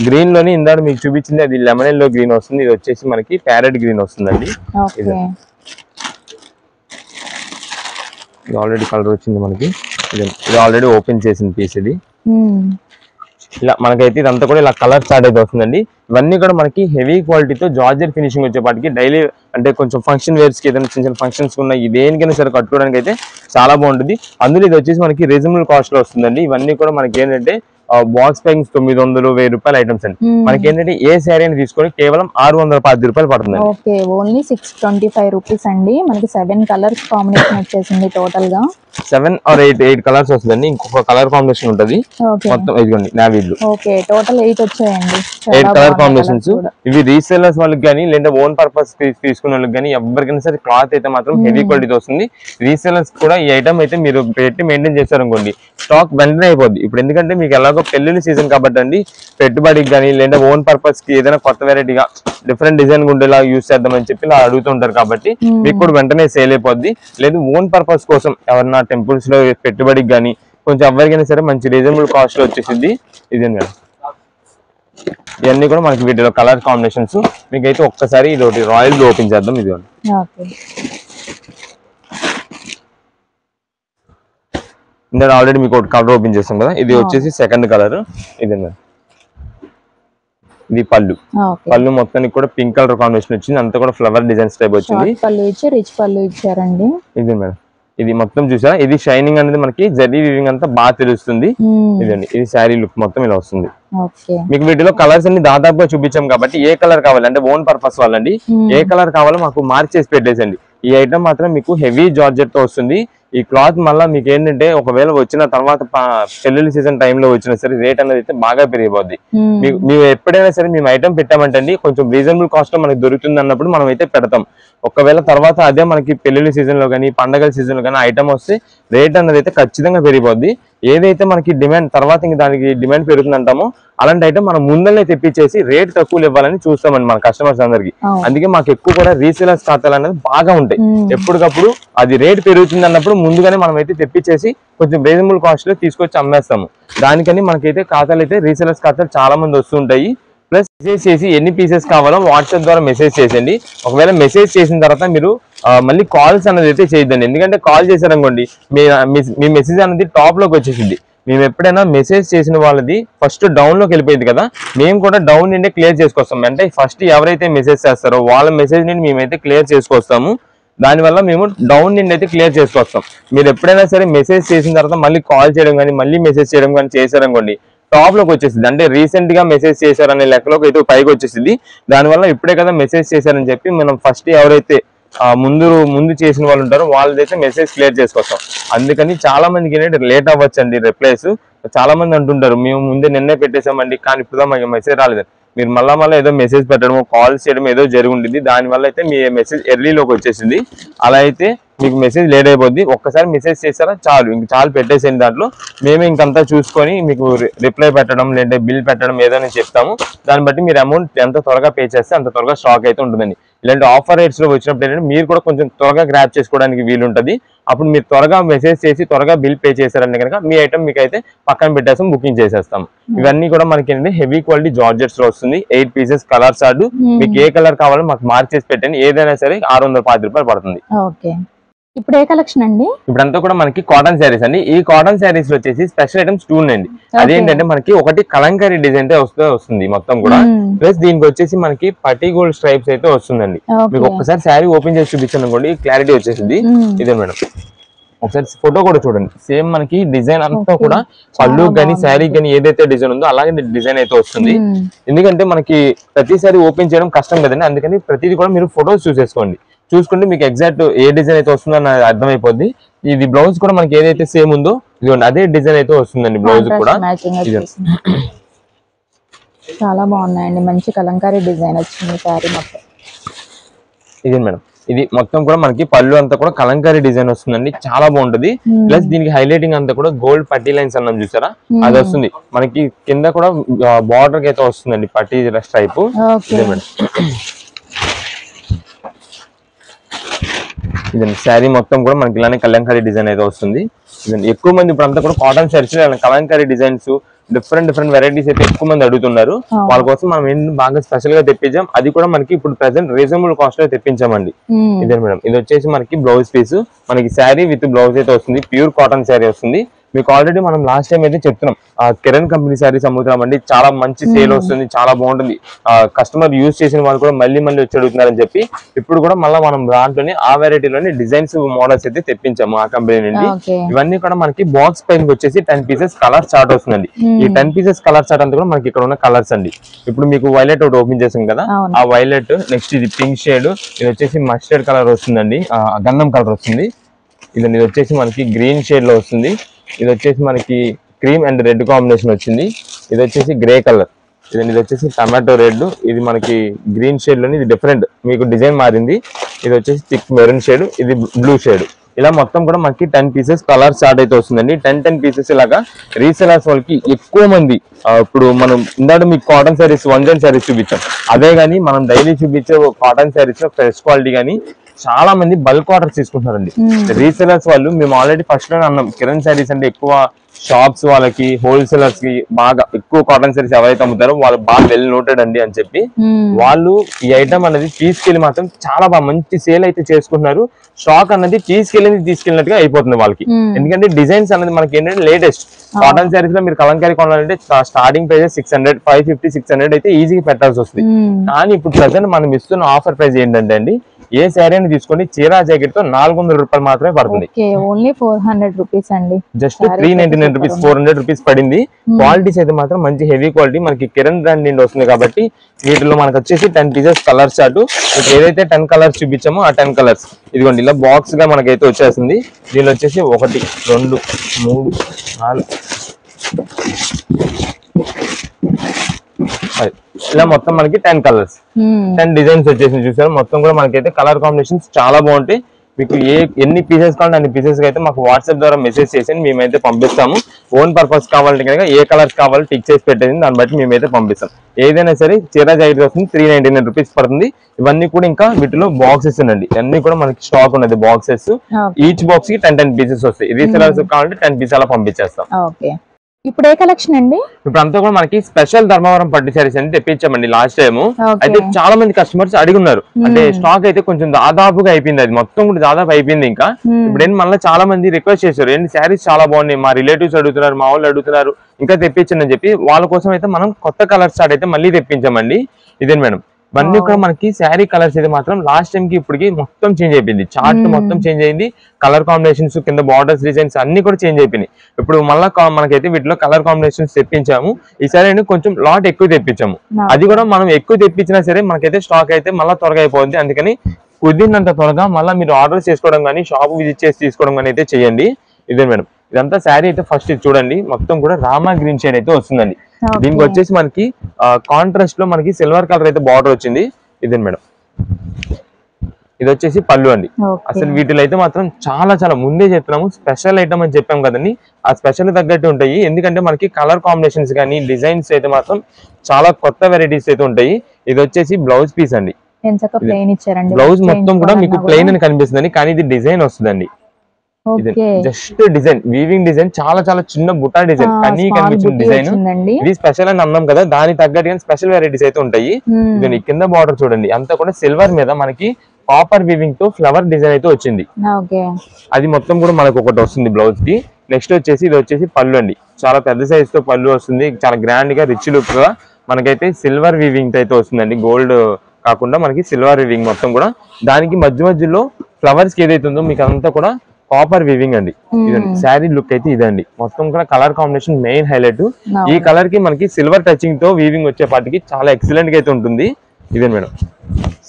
గ్రీన్ లోని ఇందాక మీకు చూపించింది అది లెమన్ ఎల్లో గ్రీన్ వస్తుంది, ఇది వచ్చేసి మనకి ప్యారెట్ గ్రీన్ వస్తుందండి. ఇది ఆల్రెడీ కలర్ వచ్చింది మనకి, ఇది ఆల్రెడీ ఓపెన్ చేసిన పీస్ ఇది. ఇలా మనకైతే ఇదంతా కూడా ఇలా కలర్ స్టార్ట్ అయితే వస్తుందండి. ఇవన్నీ కూడా మనకి హెవీ క్వాలిటీతో జార్జెట్ ఫినిషింగ్ వచ్చేపాటికి డైలీ అంటే కొంచెం ఫంక్షన్ వేర్స్ కి ఏదైనా చిన్న చిన్న ఫంక్షన్స్ ఉన్న దేనికైనా సరే కట్టుకోవడానికి అయితే చాలా బాగుంటుంది. అందులో ఇది వచ్చేసి మనకి రీజనబుల్ కాస్ట్ లో వస్తుందండి. ఇవన్నీ కూడా మనకి ఏంటంటే బాక్స్ ప్యాకింగ్ 900, 1000 రూపాయలు ఐటమ్స్ అండి. మనకి ఏంటంటే ఏ శారీ అని తీసుకొని కేవలం 610 రూపాయలు పడుతుంది. ఓకే, ఓన్లీ 625 రూపీస్ అండి. మనకి 7 కలర్స్ కాంబినేషన్ వచ్చేసింది టోటల్ గా. 7 or 8 కలర్స్ వస్తుందండి. ఇంకొక కలర్ కాంబినేషన్ ఉంటది మొత్తం. ఇదిగోండి నావీ బ్లూ. ఓకే, టోటల్ 8 వచ్చాయండి. 8 కలర్ కాంబినేషన్స్. ఇవి రీసేలర్స్ వాళ్ళకి కానీ లేదా ఓన్ పర్పస్ తీసుకునే వాళ్ళకి కానీ ఎవరికైనా సరే క్లాత్ అయితే మాత్రం హెవీ క్వాలిటీ వస్తుంది. రీసేలర్స్ కూడా ఈ ఐటమ్ అయితే మీరు పెట్టి మెయింటైన్ చేశారనుకోండి స్టాక్ వెంటనే అయిపోద్ది. ఇప్పుడు ఎందుకంటే మీకు ఎలాగో పెళ్లిళ్ళ సీజన్ కాబట్టి అండి, పెట్టుబడికి కానీ లేదా ఓన్ పర్పస్ కి ఏదైనా కొత్త వెరైటీగా డిఫరెంట్ డిజైన్ ఉండేలా యూజ్ చేద్దామని చెప్పి ఇలా అడుగుతుంటారు కాబట్టి మీకు కూడా వెంటనే సేల్ అయిపోద్ది. లేదు ఓన్ పర్పస్ కోసం ఎవరన్నా టెంపుల్స్ లో పెట్టుబడికి కానీ కొంచెం ఎవరికైనా సరే మంచి రీజనబుల్ కాస్ట్ లో వచ్చేసింది. ఇదే మేడం, ఇవన్నీ కూడా మనకి వీటిలో కలర్ కాంబినేషన్స్. మీకైతే ఒక్కసారి ఇది ఒకటి రాయల్ బ్లూ ఓపెన్ చేద్దాం. ఇది ఇందులో ఆల్రెడీ మీకు ఒకటి కలర్ ఓపెన్ చేస్తాం కదా, ఇది వచ్చేసి సెకండ్ కలర్. ఇది ఇది పళ్ళు. పళ్ళు మొత్తానికి కూడా పింక్ కలర్ కాంబినేషన్ వచ్చింది. అంతా కూడా ఫ్లవర్ డిజైన్స్ టైప్ వచ్చింది. రిచ్ పళ్ళు ఇచ్చారండి. ఇది మేడం, ఇది మొత్తం చూసారా, ఇది షైనింగ్ అనేది మనకి జరీ వీవింగ్ అంతా బాగా తెలుస్తుంది. ఇదండి, ఇది శారీ లుక్ మొత్తం ఇలా వస్తుంది. మీకు వీటిలో కలర్స్ అన్ని దాదాపుగా చూపించాం కాబట్టి ఏ కలర్ కావాలి అంటే ఓన్ పర్పస్ వాళ్ళండి ఏ కలర్ కావాలో మాకు మార్చేసి పెట్టేసండి. ఈ ఐటమ్ మాత్రం మీకు హెవీ జార్జెట్ తో వస్తుంది. ఈ క్లాత్ మళ్ళీ మీకు ఏంటంటే ఒకవేళ వచ్చిన తర్వాత పెళ్లి సీజన్ టైంలో వచ్చినా సరే రేట్ అనేది అయితే బాగా పెరిగిపోద్ది. మేము ఎప్పుడైనా సరే మేము ఐటమ్ పెట్టామంటండి కొంచెం రీజనబుల్ కాస్ట్ లో మనకి దొరుకుతుంది అన్నప్పుడు మనం అయితే పెడతాం. ఒకవేళ తర్వాత అదే మనకి పెళ్లి సీజన్ లో కానీ పండగల సీజన్ లో కానీ ఐటమ్ వస్తే రేట్ అనేది అయితే ఖచ్చితంగా పెరిగిపోద్ది. ఏదైతే మనకి డిమాండ్ తర్వాత ఇంక దానికి డిమాండ్ పెరుగుతుంది అంటామో అలాంటి ఐటమ్ మనం ముందరనే తెప్పించేసి రేట్ తక్కువ ఇవ్వాలని చూస్తామండి మన కస్టమర్స్ అందరికి. అందుకే మాకు ఎక్కువ కూడా రీసేలర్స్ ఖాతాలు అనేది బాగా ఉంటాయి. ఎప్పటికప్పుడు అది రేట్ పెరుగుతుంది అన్నప్పుడు ముందుగానే మనం అయితే తెప్పించేసి కొంచెం రీజనబుల్ కాస్ట్ లో తీసుకొచ్చి అమ్మేస్తాము. దానికని మనకైతే ఖాతాలు అయితే రీసేలర్స్ ఖాతాలు చాలా మంది వస్తుంటాయి. ప్లస్ మెసేజ్ చేసి ఎన్ని పీసెస్ కావాలో వాట్సాప్ ద్వారా మెసేజ్ చేసేయండి. ఒకవేళ మెసేజ్ చేసిన తర్వాత మీరు మళ్ళీ కాల్స్ అనేది అయితే చేయొద్దండి. ఎందుకంటే కాల్ చేశారనుకోండి మీ మెసేజ్ అనేది టాప్ లోకి వచ్చేసింది. మేము ఎప్పుడైనా మెసేజ్ చేసిన వాళ్ళది ఫస్ట్ డౌన్ లోకి వెళ్ళిపోయింది కదా, మేము కూడా డౌన్ నుండి క్లియర్ చేసుకొస్తాం. అంటే ఫస్ట్ ఎవరైతే మెసేజ్ చేస్తారో వాళ్ళ మెసేజ్ నుండి మేమైతే క్లియర్ చేసుకొస్తాము. దానివల్ల మేము డౌన్ నుండి అయితే క్లియర్ చేసుకొస్తాం. మీరు ఎప్పుడైనా సరే మెసేజ్ చేసిన తర్వాత మళ్ళీ కాల్ చేయడం కానీ మళ్ళీ మెసేజ్ చేయడం కానీ చేశారనుకోండి టాప్ లోకి వచ్చేసింది. అంటే రీసెంట్ గా మెసేజ్ చేశారనే లెక్కలోకి అయితే పైకి వచ్చేసింది. దానివల్ల ఇప్పుడే కదా మెసేజ్ చేశారని చెప్పి మనం ఫస్ట్ ఎవరైతే ముందు చేసిన వాళ్ళు ఉంటారో వాళ్ళదైతే మెసేజ్ క్లియర్ చేసుకొస్తాం. అందుకని చాలా మందికి లేట్ అవ్వచ్చండి రిప్లైస్. చాలా మంది అంటుంటారు మేము ముందే నిన్నే పెట్టేసామండి కానీ ఇప్పుడు మాకు మెసేజ్ రాలేదు. మీరు మళ్ళీ ఏదో మెసేజ్ పెట్టడం కాల్స్ చేయడం ఏదో జరిగి ఉంటుంది. దానివల్ల అయితే మీ మెసేజ్ ఎర్లీలోకి వచ్చేసింది. అలా అయితే మీకు మెసేజ్ లేట్ అయిపోద్ది. ఒక్కసారి మెసేజ్ చేస్తారా చాలు, ఇంక చాలు పెట్టేసేయండి. దాంట్లో మేము ఇంకంతా చూసుకొని మీకు రిప్లై పెట్టడం లేదా బిల్ పెట్టడం ఏదో చెప్తాము. దాన్ని బట్టి మీరు అమౌంట్ ఎంత త్వరగా పే చేస్తే అంత త్వరగా స్టాక్ అయితే ఉంటుందండి. ఇలాంటి ఆఫర్ రేట్స్ లో వచ్చినప్పుడు ఏంటంటే మీరు కూడా కొంచెం త్వరగా గ్రాప్ చేసుకోవడానికి వీలుంటుంది. అప్పుడు మీరు త్వరగా మెసేజ్ చేసి త్వరగా బిల్ పే చేశారంటే కనుక మీ ఐటమ్ మీకు అయితే పక్కన పెట్టేస్తాం, బుకింగ్ చేసేస్తాం. ఇవన్నీ కూడా మనకి ఏంటంటే హెవీ క్వాలిటీ జార్జెట్స్ లో వస్తుంది. 8 పీసెస్ కలర్ చార్ట్. మీకు ఏ కలర్ కావాలో మాకు మార్చేసి పెట్టండి. ఏదైనా సరే 610 రూపాయలు పడుతుంది. ఇప్పుడు ఏ కలెక్షన్ అండి? ఇప్పుడంతా కూడా మనకి కాటన్ శారీస్ అండి. ఈ కాటన్ శారీస్ లో వచ్చేసి స్పెషల్ ఐటమ్స్ 2 ఉన్నాయండి. అదేంటంటే మనకి ఒకటి కలంకారీ డిజైన్ అయితే వస్తుంది మొత్తం కూడా. ప్లస్ దీనికి వచ్చేసి మనకి పట్టి గోల్డ్ స్ట్రైప్స్ అయితే వస్తుందండి. మీకు ఒక్కసారి శారీ ఓపెన్ చేసి చూపించాను అనుకోండి క్లారిటీ వచ్చేసింది. ఇదే మేడం, ఒకసారి ఫోటో కూడా చూడండి. సేమ్ మనకి డిజైన్ అంతా కూడా పళ్ళు కానీ శారీ కానీ ఏదైతే డిజైన్ ఉందో అలాగే డిజైన్ అయితే వస్తుంది. ఎందుకంటే మనకి ప్రతిసారి ఓపెన్ చేయడం కష్టం కదండి. అందుకని ప్రతిదీ కూడా మీరు ఫొటోస్ చూసుకుంటే మీకు ఎగ్జాక్ట్ ఏ డిజైన్ అయితే వస్తుందో అని అర్థమైపోద్ది. ఇది బ్లౌజ్ కూడా మనకి ఏదైతే సేమ్ ఉందో ఇదిగోండి అదే డిజైన్ అయితే వస్తుందండి. బ్లౌజ్ కూడా చాలా బాగున్నాయండి. మంచి కలంకారీ డిజైన్ వచ్చింది శారీ మొత్తం. ఇదే మేడం, ఇది మొత్తం కూడా మనకి పళ్ళు అంతా కూడా కలంకారీ డిజైన్ వస్తుందండి. చాలా బాగుంటది. ప్లస్ దీనికి హైలైటింగ్ అంతా కూడా గోల్డ్ పట్టీ లైన్స్ అన్నాం చూసారా, అది వస్తుంది. మనకి కింద కూడా బార్డర్ కి అయితే వస్తుందండి పట్టీ స్ట్రైప్. ఇదే మేడం, ఇదండి శారీ మొత్తం కూడా మనకి ఇలానే కలంకారీ డిజైన్ అయితే వస్తుంది. ఎక్కువ మంది ఇప్పుడు అంతా కూడా cotton saris Kalamkari designs different varieties అయితే ఎక్కువ మంది అడుగుతున్నారు. వాళ్ళ కోసం మనం ఏంటి బాగా స్పెషల్ గా తెప్పించాం. అది కూడా మనకి ఇప్పుడు ప్రెసెంట్ రీజనబుల్ కాస్ట్ లో తెప్పించామండి. ఇదే మేడం, ఇది వచ్చేసి మనకి బ్లౌజ్ పీస్, మనకి శారీ విత్ బ్లౌజ్ అయితే వస్తుంది. ప్యూర్ కాటన్ శారీ వస్తుంది. మీకు ఆల్రెడీ మనం లాస్ట్ టైం అయితే చెప్తున్నాం కిరణ్ కంపెనీ శారీస్ అమ్ముతున్నామండి. చాలా మంచి సేల్ వస్తుంది, చాలా బాగుంటుంది. కస్టమర్ యూజ్ చేసిన వాళ్ళు కూడా మళ్ళీ వచ్చి అడుగుతున్నారని చెప్పి ఇప్పుడు కూడా మళ్ళీ మనం దాంట్లోనే ఆ వెరైటీలోనే డిజైన్స్ మోడల్స్ అయితే తెప్పించాము ఆ కంపెనీ నుండి. ఇవన్నీ కూడా మనకి బాక్స్ పైన వచ్చేసి 10 పీసెస్ కలర్ చార్ట్ వస్తుందండి. ఈ 10 పీసెస్ కలర్ చార్ట్ అంతా కూడా మనకి ఇక్కడ ఉన్న కలర్స్ అండి. ఇప్పుడు మీకు వైలెట్ ఒకటి ఓపెన్ చేసాం కదా, ఆ వైలెట్, నెక్స్ట్ ఇది పింక్ షేడ్, ఇది వచ్చేసి మస్టర్డ్ కలర్ వస్తుందండి, గంధం కలర్ వస్తుంది. ఇది వచ్చేసి మనకి గ్రీన్ షేడ్ లో వస్తుంది. ఇది వచ్చేసి మనకి క్రీమ్ అండ్ రెడ్ కాంబినేషన్ వచ్చింది. ఇది వచ్చేసి గ్రే కలర్. ఇది వచ్చేసి టమాటో రెడ్. ఇది మనకి గ్రీన్ షేడ్ లోని ఇది డిఫరెంట్ మీకు డిజైన్ మారింది. ఇది వచ్చేసి థిక్ మెరూన్ షేడ్, ఇది బ్లూ షేడ్. ఇలా మొత్తం కూడా మనకి 10 పీసెస్ కలర్ చార్ట్ అయితే వస్తుందండి. 10 పీసెస్ ఇలాగా రీసెలర్స్ వాళ్ళకి ఎక్కువ మంది ఇప్పుడు మనం ఇందాక మీకు కాటన్ శారీస్ 1 శారీస్ చూపించాం. అదే గానీ మనం డైలీ చూపించే కాటన్ శారీస్ లో ఫ్రెష్ క్వాలిటీ గానీ చాలా మంది బల్క్ ఆర్డర్స్ తీసుకుంటున్నారండి. రీసెలర్స్ వాళ్ళు మేము ఆల్రెడీ ఫస్ట్ లో అన్నాం, కిరణ్ శారీస్ అంటే ఎక్కువ షాప్స్ వాళ్ళకి, హోల్సేలర్స్ కి బాగా ఎక్కువ కాటన్ శారీస్ ఎవరైతే అమ్ముతారో వాళ్ళు బాగా వెల్ నోటెడ్ అండి అని చెప్పి వాళ్ళు ఈ ఐటమ్ అనేది తీసుకెళ్లి మాత్రం చాలా బాగా మంచి సేల్ అయితే చేసుకుంటున్నారు. స్టాక్ అనేది తీసుకెళ్ళినట్టుగా అయిపోతుంది వాళ్ళకి. ఎందుకంటే డిజైన్స్ అనేది మనకి ఏంటంటే లేటెస్ట్ కాటన్ శారీస్ లో మీరు కలంకారీ కొనాలంటే స్టార్టింగ్ ప్రైస్ 600, 550, 600 అయితే ఈజీగా పెట్టాల్సి వస్తుంది. కానీ ఇప్పుడు ప్రజెంట్ మనం ఇస్తున్న ఆఫర్ ప్రైస్ ఏంటంటే అండి, ఏ శారీ అని తీసుకోండి చీరా జాకెట్ తో 400 రూపాయలు మాత్రమే పడుతుంది. ఓన్లీ 400 రూపీస్ అండి. జస్ట్ 399 రూపీస్, 400 రూపీస్ పడింది. క్వాలిటీస్ అయితే మాత్రం మంచి హెవీ క్వాలిటీ మనకి కిరణ్ బ్రాండ్ నుండి వస్తుంది కాబట్టి వీటిలో మనకు వచ్చేసి 10 పీసెస్ కలర్ చార్ట్. ఏదైతే 10 కలర్స్ చూపించామో ఆ 10 కలర్స్ ఇదిగోండి ఇలా బాక్స్ గా మనకైతే వచ్చేస్తుంది. దీనిలో వచ్చేసి 1, 2, 3, 4 ఇలా మొత్తం మనకి 10 కలర్స్ 10 డిజైన్స్ వచ్చేసి చూసారు. మొత్తం కూడా మనకైతే కలర్ కాంబినేషన్స్ చాలా బాగుంటాయి. మీకు ఎన్ని పీసెస్ కావాలంటే అన్ని పీసెస్ అయితే మాకు వాట్సాప్ ద్వారా మెసేజ్ చేసి మేమైతే పంపిస్తాము. ఓన్ పర్పస్ కావాలంటే కనుక ఏ కలర్స్ కావాలో టిక్ చేసి పెట్టేది, దాన్ని బట్టి మేమైతే పంపిస్తాం. ఏదైనా సరే చీరా జాకెట్ వస్తుంది 399 రూపీస్ పడుతుంది. ఇవన్నీ కూడా ఇంకా వీటిలో బాక్సెస్ అండి, అన్ని కూడా మనకి స్టాక్ ఉన్నది బాక్సెస్. ఈచ్ బాక్స్ కి 10 పీసెస్ వస్తాయి. రీసెలర్స్ కావాలంటే 10 పీస్ అలా పంపించేస్తాం. ఇప్పుడు ఏ కలెక్షన్ అండి? ఇప్పుడు అంతా కూడా మనకి స్పెషల్ ధర్మవరం పట్టు శారీస్ అని తెప్పించామండి లాస్ట్ టైం. అయితే చాలా మంది కస్టమర్స్ అడిగి ఉన్నారు. అంటే స్టాక్ అయితే కొంచెం దాదాపుగా అయిపోయింది, అది మొత్తం కూడా దాదాపు అయిపోయింది. ఇంకా ఇప్పుడు ఏంటి మళ్ళీ చాలా మంది రిక్వెస్ట్ చేశారు, ఏంటి శారీస్ చాలా బాగున్నాయి, మా రిలేటివ్స్ అడుగుతున్నారు, మా వాళ్ళు అడుగుతున్నారు, ఇంకా తెప్పించండి అని చెప్పి వాళ్ళ కోసం అయితే మనం కొత్త కలర్ చార్ట్ అయితే మళ్ళీ తెప్పించామండి. ఇదే మేడం, ఇవన్నీ కూడా మనకి శారీ కలర్స్ అయితే మాత్రం లాస్ట్ టైం కి ఇప్పటికి మొత్తం చేంజ్ అయిపోయింది. చార్ట్ మొత్తం చేంజ్ అయింది, కలర్ కాంబినేషన్స్ కింద బార్డర్స్ డిజైన్స్ అన్ని కూడా చేంజ్ అయిపోయినాయి. ఇప్పుడు మళ్ళీ మనకైతే వీటిలో కలర్ కాంబినేషన్స్ తెప్పించాము. ఈసారి కొంచెం లాట్ ఎక్కువ తెప్పించాము. అది కూడా మనం ఎక్కువ తెప్పించినా సరే మనకైతే స్టాక్ అయితే మళ్ళీ త్వరగా అయిపోద్ది. అందుకని కుదిరినంత త్వరగా మళ్ళీ మీరు ఆర్డర్ చేసుకోవడం కానీ షాప్ విజిట్ చేసి తీసుకోవడం కానీ అయితే చేయండి. ఇదే మేడం, ఇదంతా శారీ అయితే ఫస్ట్ ఇది చూడండి, మొత్తం కూడా రామా గ్రీన్ షేడ్ అయితే వస్తుందండి. దీనికి వచ్చేసి మనకి కాంట్రాస్ట్ లో మనకి సిల్వర్ కలర్ అయితే బార్డర్ వచ్చింది. ఇదే మేడం, ఇది వచ్చేసి పళ్ళు అండి. అసలు వీటిలో అయితే మాత్రం చాలా చాలా ముందే చెప్తున్నాము, స్పెషల్ ఐటమ్ అని చెప్పాం కదండి, ఆ స్పెషల్ తగ్గట్టు ఉంటాయి. ఎందుకంటే మనకి కలర్ కాంబినేషన్స్ కానీ డిజైన్స్ అయితే మాత్రం చాలా కొత్త వెరైటీస్ అయితే ఉంటాయి. ఇది వచ్చేసి బ్లౌజ్ పీస్ అండి. బ్లౌజ్ మొత్తం కూడా మీకు ప్లెయిన్ అని కనిపిస్తుంది, కానీ ఇది డిజైన్ వస్తుందండి. జస్ట్ డిజైన్, వీవింగ్ డిజైన్, చాలా చాలా చిన్న బుటా డిజైన్, కానీ కనిపించిన డిజైన్. ఇది స్పెషల్ అని అన్నాం కదా, దాని తగ్గట్టుగా స్పెషల్ వెరైటీస్ అయితే ఉంటాయి. ఇది కింద బార్డర్ చూడండి, అంతా కూడా సిల్వర్ మీద మనకి కాపర్ వీవింగ్ తో ఫ్లవర్ డిజైన్ అయితే వచ్చింది. అది మొత్తం కూడా మనకు ఒకటి వస్తుంది బ్లౌజ్ కి. నెక్స్ట్ వచ్చేసి ఇది వచ్చేసి పళ్ళు అండి, చాలా పెద్ద సైజ్ తో పళ్ళు వస్తుంది, చాలా గ్రాండ్ గా రిచ్ లుక్ గా మనకైతే సిల్వర్ వీవింగ్ అయితే వస్తుందండి. గోల్డ్ కాకుండా మనకి సిల్వర్ వీవింగ్ మొత్తం కూడా. దానికి మధ్యలో ఫ్లవర్స్ కి ఏదైతే ఉందో మీకు అంతా కూడా కాపర్ వీవింగ్ అండి. ఇదండి శారీ లుక్ అయితే ఇదండి, మొత్తం కూడా కలర్ కాంబినేషన్ మెయిన్ హైలైట్. ఈ కలర్ కి మనకి సిల్వర్ టచింగ్ తో వీవింగ్ వచ్చే పాటికి చాలా ఎక్సలెంట్ గా అయితే ఉంటుంది. ఇదే మేడం,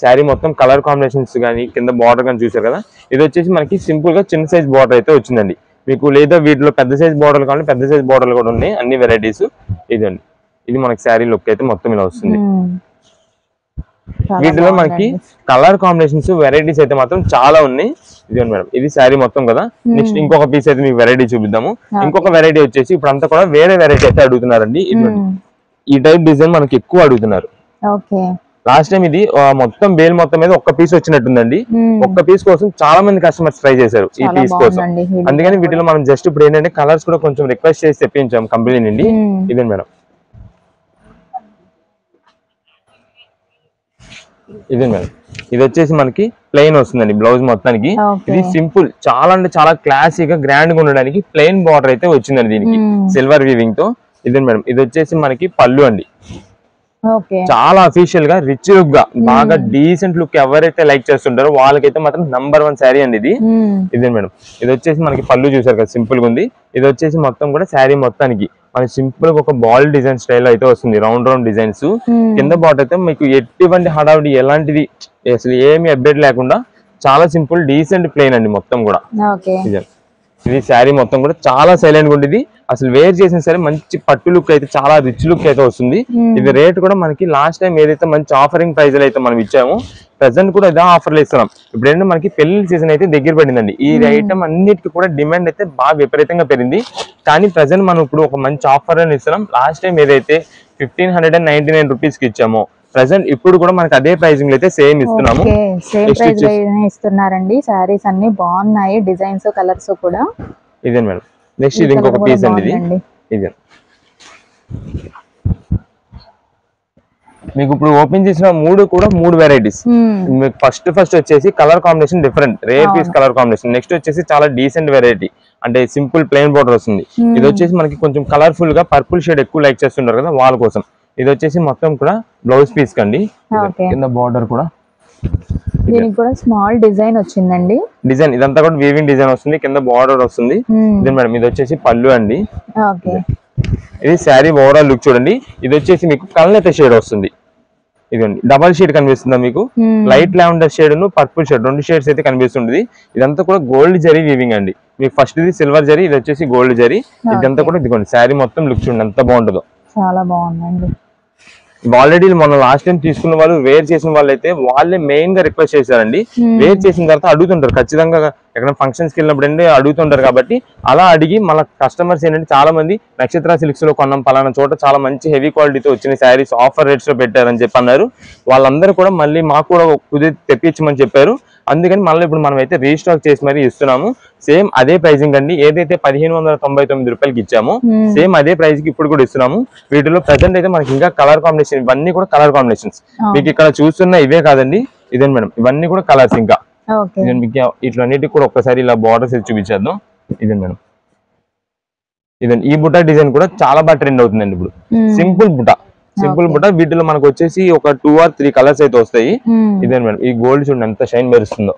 శారీ మొత్తం కలర్ కాంబినేషన్స్ కానీ కింద బార్డర్ కానీ చూసారు కదా. ఇది వచ్చేసి మనకి సింపుల్ గా చిన్న సైజ్ బార్డర్ అయితే వచ్చిందండి. మీకు లేదా వీటిలో పెద్ద సైజ్ బార్డర్లు కావాలి, పెద్ద సైజ్ బార్డర్లు కూడా ఉన్నాయి, అన్ని వెరైటీస్. ఇదండి, ఇది మనకి శారీ లుక్ అయితే మొత్తం ఇలా వస్తుంది. వీటిలో మనకి కలర్ కాంబినేషన్స్ వెరైటీస్ అయితే మాత్రం చాలా ఉన్నాయి. ఇదే మేడం, ఇది శారీ మొత్తం కదా. నెక్స్ట్ ఇంకొక పీస్ అయితే మీకు వెరైటీ చూపిద్దాము. ఇంకొక వెరైటీ వచ్చేసి ఇప్పుడు అంతా కూడా వేరే వెరైటీ అయితే అడుగుతున్నారండి. ఈ టైప్ డిజైన్ మనకి ఎక్కువ అడుగుతున్నారు. లాస్ట్ టైం ఇది మొత్తం బేల్ మొత్తం మీద ఒక్క పీస్ వచ్చినట్టుందండి. ఒక్క పీస్ కోసం చాలా మంది కస్టమర్స్ ట్రై చేశారు ఈ పీస్ కోసం. అందుకని వీటిలో మనం జస్ట్ ఇప్పుడు ఏంటంటే కలర్స్ కూడా కొంచెం రిక్వెస్ట్ చేసి తెప్పించాం కంపెనీ నుండి. ఇదే మేడం, ఇదే మేడం. ఇది వచ్చేసి మనకి ప్లెయిన్ వస్తుందండి బ్లౌజ్ మొత్తానికి. ఇది సింపుల్, చాలా అంటే చాలా క్లాసీగా గ్రాండ్ గా ఉండడానికి ప్లెయిన్ బార్డర్ అయితే వచ్చిందండి దీనికి సిల్వర్ వీవింగ్ తో. ఇదే మేడం, ఇది వచ్చేసి మనకి పళ్ళు అండి. చాలా అఫీషియల్ గా రిచ్ లుక్ గా బాగా డీసెంట్ లుక్ ఎవరైతే లైక్ చేస్తుంటారో వాళ్ళకైతే మాత్రం #1 శారీ అండి ఇది. ఇదే మేడం, ఇది వచ్చేసి మనకి పళ్ళు చూసారు కదా సింపుల్ గా ఉంది. ఇది వచ్చేసి మొత్తం కూడా శారీ మొత్తానికి మనకి సింపుల్ గా ఒక బాల్ డిజైన్ స్టైల్ అయితే వస్తుంది, రౌండ్ రౌండ్ డిజైన్స్. కింద బార్డర్ అయితే మీకు ఎటువంటి హడావిడి ఎలాంటిది అసలు ఏమి అప్డేట్ లేకుండా చాలా సింపుల్ డీసెంట్ ప్లెయిన్ అండి మొత్తం కూడా. ఇది శారీ మొత్తం కూడా చాలా సైలెంట్ గా ఉండేది. అసలు వేర్ చేసిన సరే మంచి పట్టు లుక్ అయితే చాలా రిచ్ లుక్ అయితే వస్తుంది. ఇది రేట్ కూడా మనకి లాస్ట్ టైం ఏదైతే మంచి ఆఫరింగ్ ప్రైస్ అయితే మనం ఇచ్చామో ప్రెసెంట్ కూడా ఇదే ఆఫర్లు ఇస్తున్నాం. ఇప్పుడు ఏంటంటే మనకి పెళ్లి సీజన్ అయితే దగ్గర పడిందండి. ఈ ఐటమ్ అన్నిటికీ కూడా డిమాండ్ అయితే బాగా విపరీతంగా పెరిగింది. కానీ ప్రెసెంట్ మనం ఇప్పుడు ఒక మంచి ఆఫర్ అని ఇస్తున్నాం. లాస్ట్ టైం ఏదైతే 1599 రూపీస్ కి ఇచ్చామో ప్రెసెంట్ ఇప్పుడు కూడా మనకి అదే ప్రైసింగ్ అయితే సేమ్ ఇస్తున్నాము. ఇస్తున్నారండి. సారీస్ అన్ని బాగున్నాయి, డిజైన్స్ కలర్స్ కూడా. ఇదే మేడం, నెక్స్ట్ ఇది ఇంకొక పీస్ అండి. ఇది మీకు ఇప్పుడు ఓపెన్ చేసిన మూడు వెరైటీస్. మీకు ఫస్ట్ వచ్చేసి colour combination different, rare piece colour combination. Next వచ్చేసి చాలా డీసెంట్ వెరైటీ అంటే సింపుల్ ప్లెయిన్ బోర్డర్ వస్తుంది. ఇది వచ్చేసి మనకి కొంచెం కలర్ఫుల్ గా పర్పుల్ షేడ్ ఎక్కువ లైక్ చేస్తుంటారు కదా వాళ్ళ కోసం. ఇది వచ్చేసి మొత్తం కూడా బ్లౌజ్ పీస్ కండి. కింద బార్డర్ కూడా దీనికి కూడా స్మాల్ డిజైన్ వచ్చిందండి. డిజైన్ ఇదంతా కూడా వీవింగ్ డిజైన్ వస్తుంది, కింద బార్డర్ వస్తుంది. ఇది మేడం, ఇది వచ్చేసి పళ్ళు అండి. ఇది శారీ ఓవరాల్ లుక్ చూడండి. ఇది వచ్చేసి మీకు కల్నేత షేడ్ వస్తుంది. ఇదండి డబల్ షేడ్ కనిపిస్తుందా మీకు, లైట్ లావెండర్ షేడ్ ను పర్పుల్ షేడ్ 2 షేడ్స్ అయితే కనిపిస్తుంది. ఇదంతా కూడా గోల్డ్ జరీ వీవింగ్ అండి. మీకు ఫస్ట్ ఇది సిల్వర్ జరీ, ఇది వచ్చేసి గోల్డ్ జరీ. ఇదంతా కూడా ఇదిగోండి శారీ మొత్తం లుక్ చూడండి ఎంత బాగుంటుందో. చాలా బాగుందండి. ఆల్రెడీ మొన్న లాస్ట్ టైం తీసుకున్న వాళ్ళు వేర్ చేసిన వాళ్ళు అయితే వాళ్ళే మెయిన్ గా రిక్వెస్ట్ చేశారండి. వేర్ చేసిన తర్వాత అడుగుతుంటారు ఖచ్చితంగా, ఎక్కడ ఫంక్షన్స్ కి వెళ్ళినప్పుడు అంటే అడుగుతుంటారు. కాబట్టి అలా అడిగి మన కస్టమర్స్ ఏంటంటే చాలా మంది నక్షత్ర సిల్క్స్ లో కొన్నాం పలానా చోట చాలా మంచి హెవీ క్వాలిటీతో వచ్చిన శారీస్ ఆఫర్ రేట్స్ లో పెట్టారని చెప్పి అన్నారు. వాళ్ళందరూ కూడా మళ్ళీ మాకు కూడా కుదిరి తెప్పించమని చెప్పారు. అందుకని మళ్ళీ ఇప్పుడు మనం అయితే రీస్టాక్ చేసి మరీ ఇస్తున్నాము. సేమ్ అదే ప్రైసింగ్ అండి, ఏదైతే 1599 రూపాయలకి ఇచ్చామో సేమ్ అదే ప్రైస్ కి ఇప్పుడు కూడా ఇస్తున్నాము. వీటిలో ప్రెసెంట్ అయితే మనకి ఇంకా కలర్ కాంబినేషన్, ఇవన్నీ కూడా కలర్ కాంబినేషన్స్. మీకు ఇక్కడ చూస్తున్న ఇవే కాదండి, ఇదే మేడం, ఇవన్నీ కూడా కలర్స్. ఇంకా మీకు ఇట్లన్నిటికి కూడా ఒక్కసారి ఇలా బార్డర్స్ చూపించేద్దాం. ఇదే మేడం, ఇదే ఈ బుట్ట డిజైన్ కూడా చాలా బాగా ట్రెండ్ అవుతుందండి ఇప్పుడు. సింపుల్ బుట్ట వీటిలో మనకు వచ్చేసి ఒక 2 or 3 కలర్స్ అయితే వస్తాయి. ఇదే మేడం, ఈ గోల్డ్ చూడండి ఎంత షైన్ మెరుస్తుందో.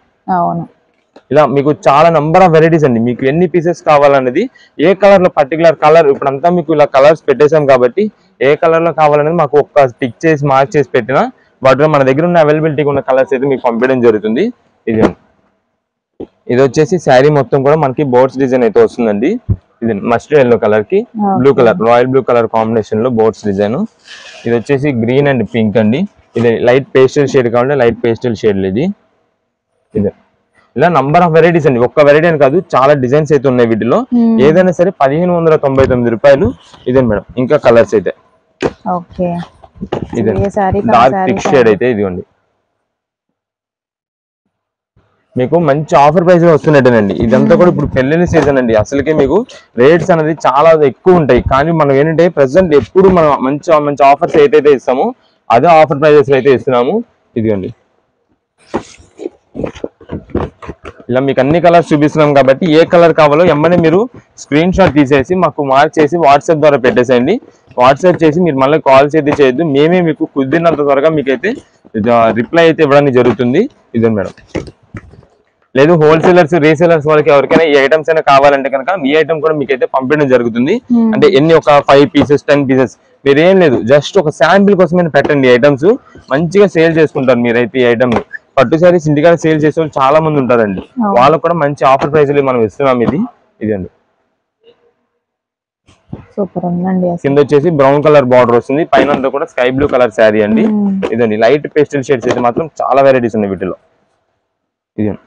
ఇలా మీకు చాలా నంబర్ ఆఫ్ వెరైటీస్ అండి. మీకు ఎన్ని పీసెస్ కావాలనేది, ఏ కలర్ లో పర్టికులర్ కలర్ ఇప్పుడంతా మీకు ఇలా కలర్స్ పెట్టేసాం కాబట్టి ఏ కలర్ లో కావాలనేది మాకు ఒక టిక్ చేసి మార్క్ చేసి పెట్టినా వాటిలో మన దగ్గర ఉన్న అవైలబిలిటీ ఉన్న కలర్స్ అయితే మీకు పంపించడం జరుగుతుంది. ఇది వచ్చేసి శారీ మొత్తం కూడా మనకి బోర్డ్స్ డిజైన్ అయితే వస్తుందండి. ఇది మస్టర్డ్ ఎల్లో కలర్ కి blue colour, royal blue colour combination లో బోర్డ్స్ డిజైన్. ఇది వచ్చేసి గ్రీన్ అండ్ పింక్ అండి. ఇది లైట్ పేస్టల్ షేడ్ కావాలంటే లైట్ పేస్టల్ షేడ్ ఇది. ఇలా నంబర్ ఆఫ్ వెరైటీస్ అండి, ఒక్క వెరైటీ అని కాదు చాలా డిజైన్స్ అయితే ఉన్నాయి వీటిలో. ఏదైనా సరే 1599 రూపాయలు. ఇదే మేడం, ఇంకా కలర్స్ అయితే ఇదే డార్క్ థిక్ షేడ్ అయితే ఇదిగోండి. మీకు మంచి ఆఫర్ ప్రైస్ వస్తున్నట్టేనండి. ఇదంతా కూడా ఇప్పుడు పెళ్లిళ్ళ సీజన్ అండి. అసలుకే మీకు రేట్స్ అనేది చాలా ఎక్కువ ఉంటాయి. కానీ మనం ఏంటంటే ప్రెసెంట్ ఎప్పుడు మనం మంచి ఆఫర్స్ ఏదైతే ఇస్తామో అదే ఆఫర్ ప్రైజెస్ అయితే ఇస్తున్నాము. ఇదిగోండి, ఇలా మీకు అన్ని కలర్స్ చూపిస్తున్నాం కాబట్టి ఏ కలర్ కావాలో ఎమ్మనే మీరు స్క్రీన్ షాట్ తీసేసి మాకు మార్క్ చేసి వాట్సాప్ ద్వారా పెట్టేసేయండి. వాట్సాప్ చేసి మీరు మళ్ళీ కాల్స్ అయితే చేయొద్దు, మేమే మీకు కుదిరినంత త్వరగా మీకైతే రిప్లై అయితే ఇవ్వడానికి జరుగుతుంది. ఇదే మేడం, లేదు హోల్సేలర్స్ రీసేలర్స్ వాళ్ళకి ఎవరికైనా ఈ ఐటమ్స్ అయినా కావాలంటే కనుక ఈ ఐటమ్ కూడా మీకైతే పంపించడం జరుగుతుంది. అంటే ఎన్ని ఒక 5 pieces 10 pieces మీరేం లేదు, జస్ట్ ఒక శాంపిల్ కోసమైనా పెట్టండి. ఐటమ్స్ మంచిగా సేల్ చేసుకుంటారు మీరైతే. ఈ ఐటమ్ పట్టు సారీస్ ఇంటికాడ సేల్ చేసే వాళ్ళు చాలా మంది ఉంటారండి. వాళ్ళకు కూడా మంచి ఆఫర్ ప్రైస్ మనం ఇస్తున్నాం. ఇదండి సూపర్ ఉందండి. కింద వచ్చేసి బ్రౌన్ కలర్ బార్డర్ వస్తుంది, పైన అంతా కూడా స్కై బ్లూ కలర్ శారీ అండి. ఇదండి లైట్ పేస్టల్ షేడ్స్ అయితే మాత్రం చాలా వెరైటీస్ ఉన్నాయి వీటిలో. ఇదండి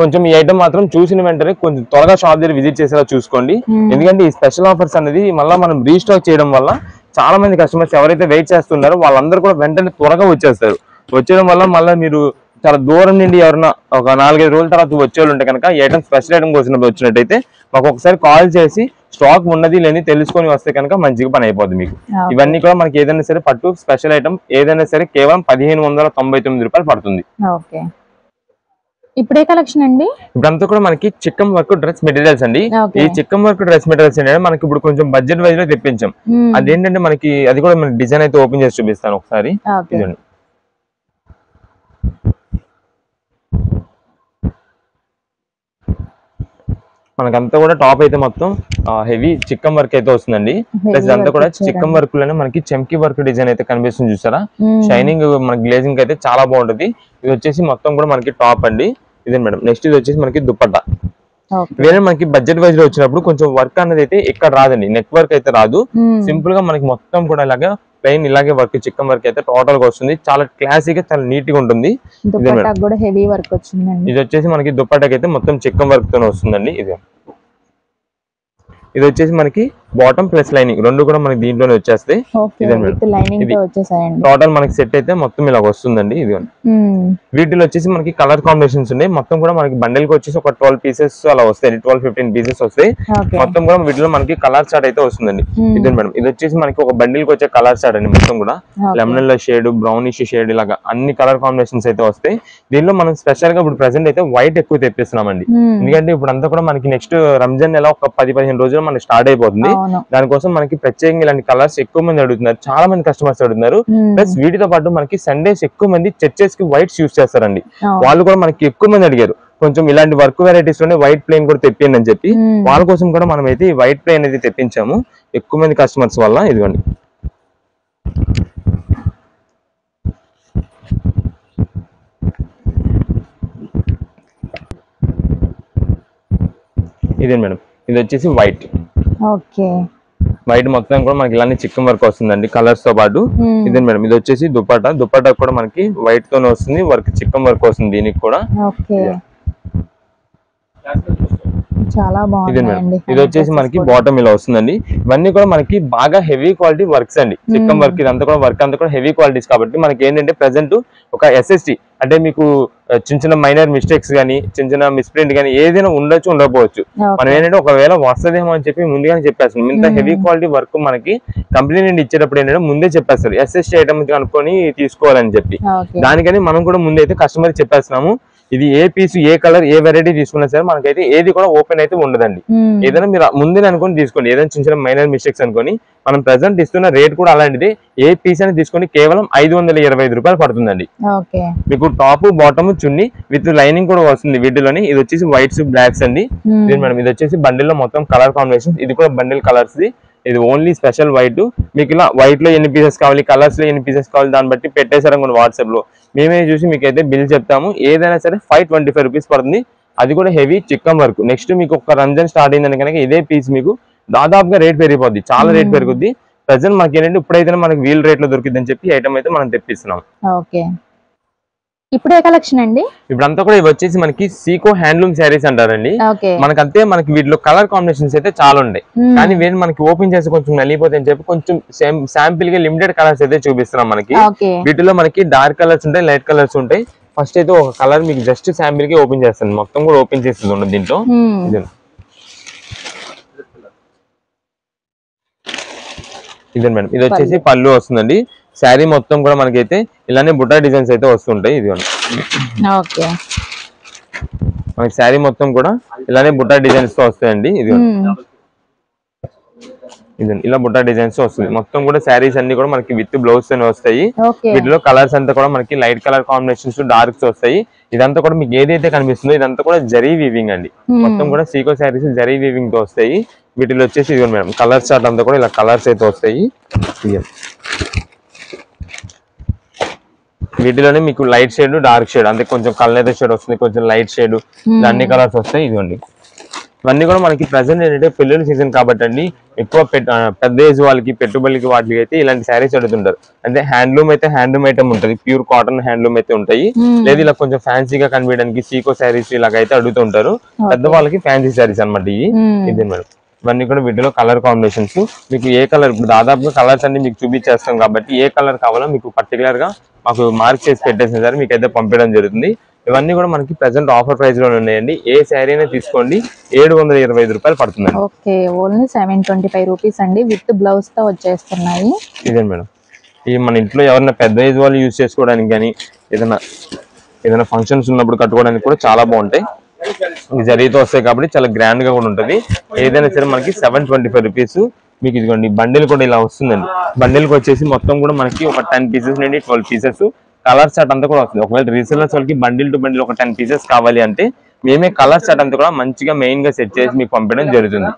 కొంచెం ఈ ఐటమ్ మాత్రం చూసిన వెంటనే కొంచెం త్వరగా షాప్ దగ్గర విజిట్ చేసేలా చూసుకోండి. ఎందుకంటే ఈ స్పెషల్ ఆఫర్స్ అనేది మళ్ళీ మనం రీస్టాక్ చేయడం వల్ల చాలా మంది కస్టమర్స్ ఎవరైతే వెయిట్ చేస్తున్నారో వాళ్ళందరూ కూడా వెంటనే త్వరగా వచ్చేస్తారు. వచ్చేయడం వల్ల మళ్ళీ మీరు చాలా దూరం నుండి ఎవరైనా ఒక 4-5 రోజుల తర్వాత వచ్చేవాళ్ళు ఉంటే కనుక ఐటమ్ స్పెషల్ ఐటమ్ కోసం వచ్చినట్టయితే మాకు ఒకసారి కాల్ చేసి స్టాక్ ఉన్నది లేని తెలుసుకొని వస్తే కనుక మంచిగా పని అయిపోద్ది మీకు. ఇవన్నీ కూడా మనకి ఏదైనా సరే పట్టు స్పెషల్ ఐటమ్ ఏదైనా సరే కేవలం 1599 రూపాయలు పడుతుంది. ఇప్పుడే కలెక్షన్ అండి. ఇప్పుడంతా కూడా మనకి చిక్కం వర్క్ డ్రెస్ మెటీరియల్స్ అండి. ఈ చిక్కం వర్క్ డ్రెస్ మెటీరియల్స్ ఏంటంటే మనకి ఇప్పుడు కొంచెం బడ్జెట్ వైజ్ లో తెప్పించాం. అదేంటంటే మనకి అది కూడా మన డిజైన్ అయితే ఓపెన్ చేసి చూపిస్తాను ఒకసారి. మనకంతా కూడా టాప్ అయితే మొత్తం హెవీ చిక్కం వర్క్ అయితే వస్తుందండి. ప్లస్ ఇదంతా కూడా చిక్కం వర్క్ లోనే మనకి చెంకి వర్క్ డిజైన్ అయితే కనిపిస్తుంది చూసారా. షైనింగ్ మన గ్లేజింగ్ అయితే చాలా బాగుంటది. ఇది వచ్చేసి మొత్తం కూడా మనకి టాప్ అండి. ఇదే మేడం. నెక్స్ట్ ఇది వచ్చేసి మనకి దుపట్టా. వేరే మనకి బడ్జెట్ వైజ్ లో వచ్చినప్పుడు కొంచెం వర్క్ అనేది అయితే ఇక్కడ రాదండి, నెక్ వర్క్ అయితే రాదు. సింపుల్ గా మనకి మొత్తం కూడా ఇలాగా ప్లెయిన్ ఇలాగే వర్క్ చిక్కం వర్క్ అయితే టోటల్ గా వస్తుంది. చాలా క్లాసిక్ గా చాలా నీట్ గా ఉంటుంది. ఇది వచ్చేసి మనకి దుపట్టాకి అయితే మొత్తం చిక్కం వర్క్ తోనే వస్తుందండి. ఇది వచ్చేసి మనకి బాటమ్ ప్లస్ లైనింగ్ రెండు కూడా మనకి దీంట్లోనే వచ్చేస్తాయి. టోటల్ మనకి సెట్ అయితే మొత్తం ఇలా వస్తుందండి. ఇది వీటిలో వచ్చేసి మనకి కలర్ కాంబినేషన్స్ ఉన్నాయి. మొత్తం కూడా మనకి బండిల్ కి వచ్చేసి ఒక 12 పీసెస్ అలా వస్తాయి, 12-15 పీసెస్ వస్తాయి. మొత్తం కూడా వీటిలో మనకి కలర్ చార్ట్ అయితే వస్తుందండి. ఇది మేడం. ఇది వచ్చేసి మనకి ఒక బండిల్ కి వచ్చే కలర్ చార్ట్ అండి. మొత్తం కూడా లెమన్ షేడ్, బ్రౌనిష్ షేడ్ ఇలాగా అన్ని కలర్ కాంబినేషన్స్ అయితే వస్తాయి. దీనిలో మనం స్పెషల్ గా ఇప్పుడు ప్రెసెంట్ అయితే వైట్ ఎక్కువ తెప్పిస్తున్నామండి. ఎందుకంటే ఇప్పుడు అంతా కూడా మనకి నెక్స్ట్ రంజాన్ నెల ఒక 10-15 రోజులు మనకి స్టార్ట్ అయిపోతుంది. దానికోసం మనకి ప్రత్యేకంగా ఇలాంటి కలర్స్ ఎక్కువ మంది అడుగుతున్నారు, చాలా మంది కస్టమర్స్ అడుగుతున్నారు. ప్లస్ వీటితో పాటు మనకి సండేస్ ఎక్కువ మంది చర్చెస్ కి వైట్స్ యూస్ చేస్తారండి. వాళ్ళు కూడా మనకి ఎక్కువ మంది అడిగారు కొంచెం ఇలాంటి వర్క్ వెరైటీస్ లోనే వైట్ ప్లేన్ కూడా తెప్పియండి అని చెప్పి. వాళ్ళ కోసం కూడా మనం అయితే ఈ వైట్ ప్లేన్ అయితే తెప్పించాము ఎక్కువ మంది కస్టమర్స్ వల్ల. ఇదిగోండి. ఇదే మేడం. ఇది వచ్చేసి వైట్. వైట్ మొత్తం కూడా మనకి ఇలానే చిక్కం వర్క్ వస్తుందండి కలర్స్ తో పాటు. ఇదే మేడం. ఇది వచ్చేసి దుపట్టా. దుపట్టా కూడా మనకి వైట్ తోనే వస్తుంది, వర్క్ చిక్కం వర్క్ వస్తుంది దీనికి కూడా. చాలా బాగుంది. ఇది వచ్చేసి మనకి బాటమ్ ఇలా వస్తుందండి. ఇవన్నీ కూడా మనకి బాగా హెవీ క్వాలిటీ వర్క్స్ అండి. చిక్కం వర్క్ ఇదంతా కూడా వర్క్ అంతా కూడా హెవీ క్వాలిటీస్ కాబట్టి మనకి ఏంటంటే ప్రెసెంట్ ఒక ఎస్ఎస్టీ అంటే మీకు చిన్న చిన్న మైనర్ మిస్టేక్స్ గానీ చిన్న చిన్న మిస్ప్రింట్ గానీ ఏదైనా ఉండొచ్చు ఉండకపోవచ్చు. మనం ఏంటంటే ఒకవేళ వస్తుందేమో అని చెప్పి ముందుగానే చెప్పేస్తాం. ఇంత హెవీ క్వాలిటీ వర్క్ మనకి కంపెనీ నుండి ఇచ్చేటప్పుడు ఏంటంటే ముందే చెప్పేస్తారు ఎస్ఎస్టీ ఐటమ్ అనుకొని తీసుకోవాలని చెప్పి. దానికని మనం కూడా ముందైతే కస్టమర్ చెప్పేస్తున్నాము. ఇది ఏ పీస్ ఏ కలర్ ఏ వెరైటీ తీసుకున్నా సరే మనకైతే ఏది కూడా ఓపెన్ అయితే ఉండదండి. ఏదైనా మీరు ముందే అనుకుని తీసుకోండి. ఏదైనా చిన్న చిన్న మైనర్ మిస్టేక్స్ అనుకోని మనం ప్రెసెంట్ ఇస్తున్న రేట్ కూడా అలాంటిది. ఏ పీస్ అని తీసుకొని కేవలం 525 రూపాయలు పడుతుందండి. మీకు top bottom chunni with lining కూడా వస్తుంది వీటిలోని. ఇది వచ్చేసి వైట్స్ బ్లాక్స్ అండి. మేడం ఇది వచ్చేసి బండిల్ లో మొత్తం కలర్ కాంబినేషన్. ఇది కూడా బండిల్ కలర్స్ ది. ఇది ఓన్లీ స్పెషల్ వైట్. మీకు ఇలా వైట్ లో ఎన్ని పీసెస్ కావాలి, కలర్స్ లో ఎన్ని పీసెస్ కావాలి దాన్ని బట్టి పెట్టేశారనుకోండి వాట్సాప్ లో మేమే చూసి మీకు అయితే బిల్ చెప్తాము. ఏదైనా సరే 525 రూపీస్ పడుతుంది. అది కూడా హెవీ చిక్కం వర్క్. నెక్స్ట్ మీకు ఒక రంజాన్ స్టార్ట్ అయిందని కనుక ఇదే పీస్ మీకు దాదాపుగా రేట్ పెరిగిపోద్ది, చాలా రేట్ పెరుగుద్ది. ప్రెసెంట్ మనకి ఏంటంటే ఇప్పుడైతే మనకి వీల్ రేట్ లో దొరికింది అని చెప్పి ఐటమ్ అయితే మనం తెప్పిస్తున్నాం. ఇప్పుడే కలెక్షన్ అండి. ఇప్పుడంతా కూడా ఇవి వచ్చేసి మనకి సీకో హ్యాండ్లూమ్ శారీస్ అంటారండి. మనకంతే మనకి వీటిలో కలర్ కాంబినేషన్స్ అయితే చాలా ఉన్నాయి. కానీ వీటిని మనకి ఓపెన్ చేసి కొంచెం నలిగిపోతాయి అని చెప్పి కొంచెం శాంపిల్ గా లిమిటెడ్ కలర్స్ అయితే చూపిస్తున్నాం మనకి. వీటిలో మనకి డార్క్ కలర్స్ ఉంటాయి, లైట్ కలర్స్ ఉంటాయి. ఫస్ట్ అయితే ఒక కలర్ మీకు జస్ట్ శాంపిల్ గా ఓపెన్ చేస్తాను. మొత్తం కూడా ఓపెన్ చేస్తుంది ఉండదు దీంట్లో. ఇదే మేడం. ఇది వచ్చేసి పళ్ళు వస్తుందండి. శారీ మొత్తం కూడా మనకైతే ఇలానే బుట్టా డిజైన్స్ అయితే వస్తుంటాయి. ఇది మనకి శారీ మొత్తం కూడా ఇలానే బుట్టా డిజైన్స్ తో వస్తాయండి. ఇది ఇలా బుట్టా డిజైన్స్ వస్తుంది. మొత్తం కూడా శారీస్ అన్ని కూడా మనకి విత్ బ్లౌజ్ అని వస్తాయి. వీటిలో కలర్స్ అంతా కూడా మనకి లైట్ కలర్ కాంబినేషన్స్ డార్క్స్ వస్తాయి. ఇదంతా కూడా మీకు ఏదైతే కనిపిస్తుందో ఇదంతా కూడా జరీ వీవింగ్ అండి. మొత్తం కూడా సీకో శారీస్ జరీ వీవింగ్ తో వస్తాయి. వీటిలో వచ్చేసి ఇది మేడం కలర్ చార్ట్ అంతా కూడా ఇలా కలర్స్ అయితే వస్తాయి. వీటిలోనే మీకు లైట్ షేడ్ డార్క్ షేడ్ అంటే కొంచెం కలర్ షేడ్ వస్తుంది, కొంచెం లైట్ షేడ్ అన్ని కలర్స్ వస్తాయి. ఇదిగోండి. ఇవన్నీ కూడా మనకి ప్రెసెంట్ ఏంటంటే పెళ్లిళ్ళ సీజన్ కాబట్టి అండి ఎక్కువ పెద్ద ఏజ్ వాళ్ళకి పెట్టుబడికి వాటికి అయితే ఇలాంటి శారీస్ అడుగుతుంటారు. అంటే హ్యాండ్లూమ్ అయితే హ్యాండ్లూమ్ ఐటమ్ ఉంటుంది, ప్యూర్ కాటన్ హ్యాండ్లూమ్ అయితే ఉంటాయి. లేదు ఇలా కొంచెం ఫ్యాన్సీగా కనిపించడానికి సీకో శారీస్ ఇలాగైతే అడుగుతుంటారు. పెద్ద వాళ్ళకి ఫ్యాన్సీ శారీస్ అనమాట ఇవి. ఇదే మేడం. ఇవన్నీ కూడా వీటిలో కలర్ కాంబినేషన్స్. మీకు ఏ కలర్, ఇప్పుడు దాదాపుగా కలర్స్ అన్ని మీకు చూపించేస్తాం కాబట్టి ఏ కలర్ కావాలో మీకు పర్టికులర్ గా మాకు మార్క్ చేసి పెట్టేసిన సరే మీకు అయితే పంపించడం జరుగుతుంది. ఇవన్నీ కూడా మనకి ప్రెసెంట్ ఆఫర్ ప్రైస్ లో ఉన్నాయండి. ఏ శారీ అయినా తీసుకోండి 725 రూపాయలు పడుతుందండి. ఓకే, ఓన్లీ 725 రూపీస్ అండి, విత్ బ్లౌజ్ తో వచ్చేస్తున్నాయి. ఇదే మేడం, ఈ మన ఇంట్లో ఎవరైనా పెద్ద ఏజ్ వాళ్ళు యూజ్ చేసుకోవడానికి కానీ ఏదైనా ఫంక్షన్స్ ఉన్నప్పుడు కట్టుకోవడానికి కూడా చాలా బాగుంటాయి. జరీతో వస్తాయి కాబట్టి చాలా గ్రాండ్ గా కూడా ఉంటుంది. ఏదైనా సరే మనకి 725 రూపీస్. మీకు ఇదిగోండి బండిల్ కూడా ఇలా వస్తుందండి. బండిల్కి వచ్చేసి మొత్తం కూడా మనకి ఒక 10 పీసెస్ నుండి 12 పీసెస్ కలర్ సెట్ అంతా కూడా వస్తుంది. ఒకవేళ రీసెలర్స్ వాళ్ళకి బండిల్ టు బండిల్ ఒక 10 పీసెస్ కావాలి అంటే మేమే కలర్ సెట్ అంతా కూడా మంచిగా మెయిన్ గా సెట్ చేసి మీకు పంపించడం జరుగుతుంది.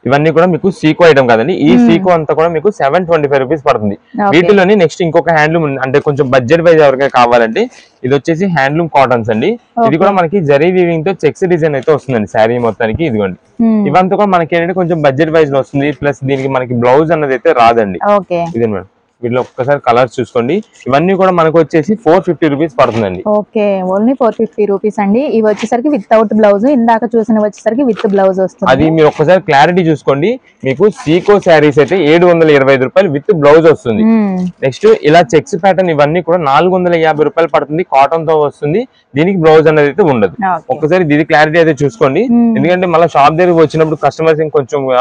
ఇవన్నీ కూడా మీకు సీకో ఐటమ్ కదండి. ఈ సీకో అంతా కూడా మీకు 725 రూపీస్ పడుతుంది. వీటిలోని నెక్స్ట్ ఇంకొక హ్యాండ్లూమ్ అంటే కొంచెం బడ్జెట్ వైజ్ ఎవరికైనా కావాలంటే ఇది వచ్చేసి హ్యాండ్లూమ్ కాటన్స్ అండి. ఇది కూడా మనకి జరీ వీవింగ్ తో చెక్స్ డిజైన్ అయితే వస్తుందండి శారీ మొత్తానికి. ఇదిగోండి, ఇవంతా కూడా మనకి ఏంటంటే కొంచెం బడ్జెట్ వైజ్ లో వస్తుంది. ప్లస్ దీనికి మనకి బ్లౌజ్ అన్నది అయితే రాదండి. ఇదే మేడం, వీటిలో ఒక్కసారి కలర్స్ చూసుకోండి. ఇవన్నీ కూడా మనకు వచ్చేసి 450 రూపీస్ పడుతుందండి. ఓకే, ఓన్లీ 450 రూపీస్ అండి. ఇవి వచ్చేసరికి వితౌట్ బ్లౌజ్, ఇందాక చూసిన వచ్చేసరికి విత్ బ్లౌజ్ వస్తుంది. అది మీరు ఒక్కసారి క్లారిటీ చూసుకోండి. మీకు సీకో శారీస్ అయితే 725 రూపాయలు విత్ బ్లౌజ్ వస్తుంది. నెక్స్ట్ ఇలా చెక్స్ ప్యాటర్న్ ఇవన్నీ కూడా 450 రూపాయలు పడుతుంది. కాటన్ తో వస్తుంది. దీనికి బ్లౌజ్ అనేది అయితే ఉండదు. ఒక్కసారి ఇది క్లారిటీ అయితే చూసుకోండి. ఎందుకంటే మళ్ళీ షాప్ దగ్గరికి వచ్చినప్పుడు కస్టమర్స్ కొంచెం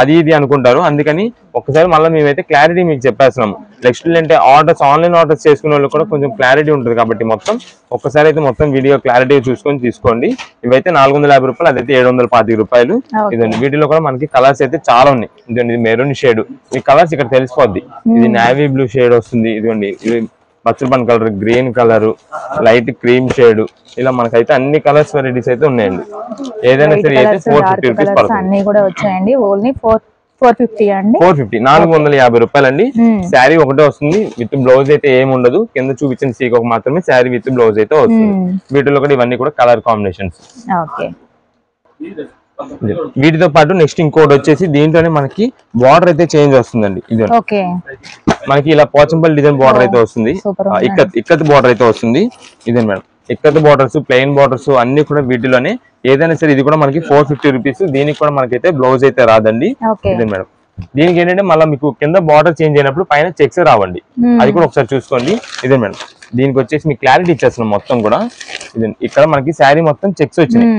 అది ఇది అనుకుంటారు. అందుకని ఒక్కసారి మళ్ళీ మేమైతే క్లారిటీ మీకు చెప్పేస్తున్నాము. నెక్స్ట్ అంటే ఆర్డర్స్, ఆన్లైన్ ఆర్డర్స్ చేసుకునే వాళ్ళు కూడా కొంచెం క్లారిటీ ఉంటుంది కాబట్టి మొత్తం ఒక్కసారి అయితే మొత్తం వీడియో క్లారిటీ చూసుకొని తీసుకోండి. ఇవైతే 450 రూపాయలు, అదైతే 725 రూపాయలు. ఇదండి, వీటిలో కూడా మనకి కలర్స్ అయితే చాలా ఉన్నాయి. ఇదండి, ఇది మెరూన్ షేడ్, ఈ కలర్స్ ఇక్కడ తెలిసిపోద్ది. ఇది నేవీ బ్లూ షేడ్ వస్తుంది. ఇదిగోండి, ఇది పచ్చబన్ colour, green colour, light cream shade, ఇలా మనకైతే అన్ని కలర్స్ వెరైటీస్ అయితే ఉన్నాయండి. ఏదైనా సరే అయితే 450 రూపీస్ పడుతుంది. అన్ని కూడా వచ్చాయండి. ఓన్లీ 450 అండి. 450, 450 రూపాయలు అండి. శారీ ఒకటే వస్తుంది, విత్ బ్లౌజ్ అయితే ఏమి ఉండదు. కింద చూపించిన సీకోకు మాత్రమే శారీ విత్ బ్లౌజ్ అయితే వస్తుంది. వీటిలో కూడా ఇవన్నీ కూడా కలర్ కాంబినేషన్స్. వీటితో పాటు నెక్స్ట్ ఇంకోటి వచ్చేసి దీంట్లోనే మనకి బార్డర్ అయితే చేంజ్ వస్తుందండి. ఇది మనకి ఇలా పోచంపల్లి డిజైన్ బార్డర్ అయితే వస్తుంది. ఇక్కత్ బార్డర్ అయితే వస్తుంది. ఇదే madam, ikat borders, plain borders అన్ని కూడా వీటిలోనే. ఏదైనా సరే ఇది కూడా మనకి 450 రూపీస్. దీనికి కూడా మనకైతే బ్లౌజ్ అయితే రాదండి. ఇదే మేడం, దీనికి ఏంటంటే మళ్ళీ మీకు కింద బార్డర్ చేంజ్ అయినప్పుడు పైన చెక్స్ రావండి. అది కూడా ఒకసారి చూసుకోండి. ఇదే మేడం, దీనికి వచ్చేసి మీకు క్లారిటీ ఇచ్చేస్తున్నాం మొత్తం కూడా. ఇక్కడ మనకి శారీ మొత్తం చెక్స్ వచ్చినాయి.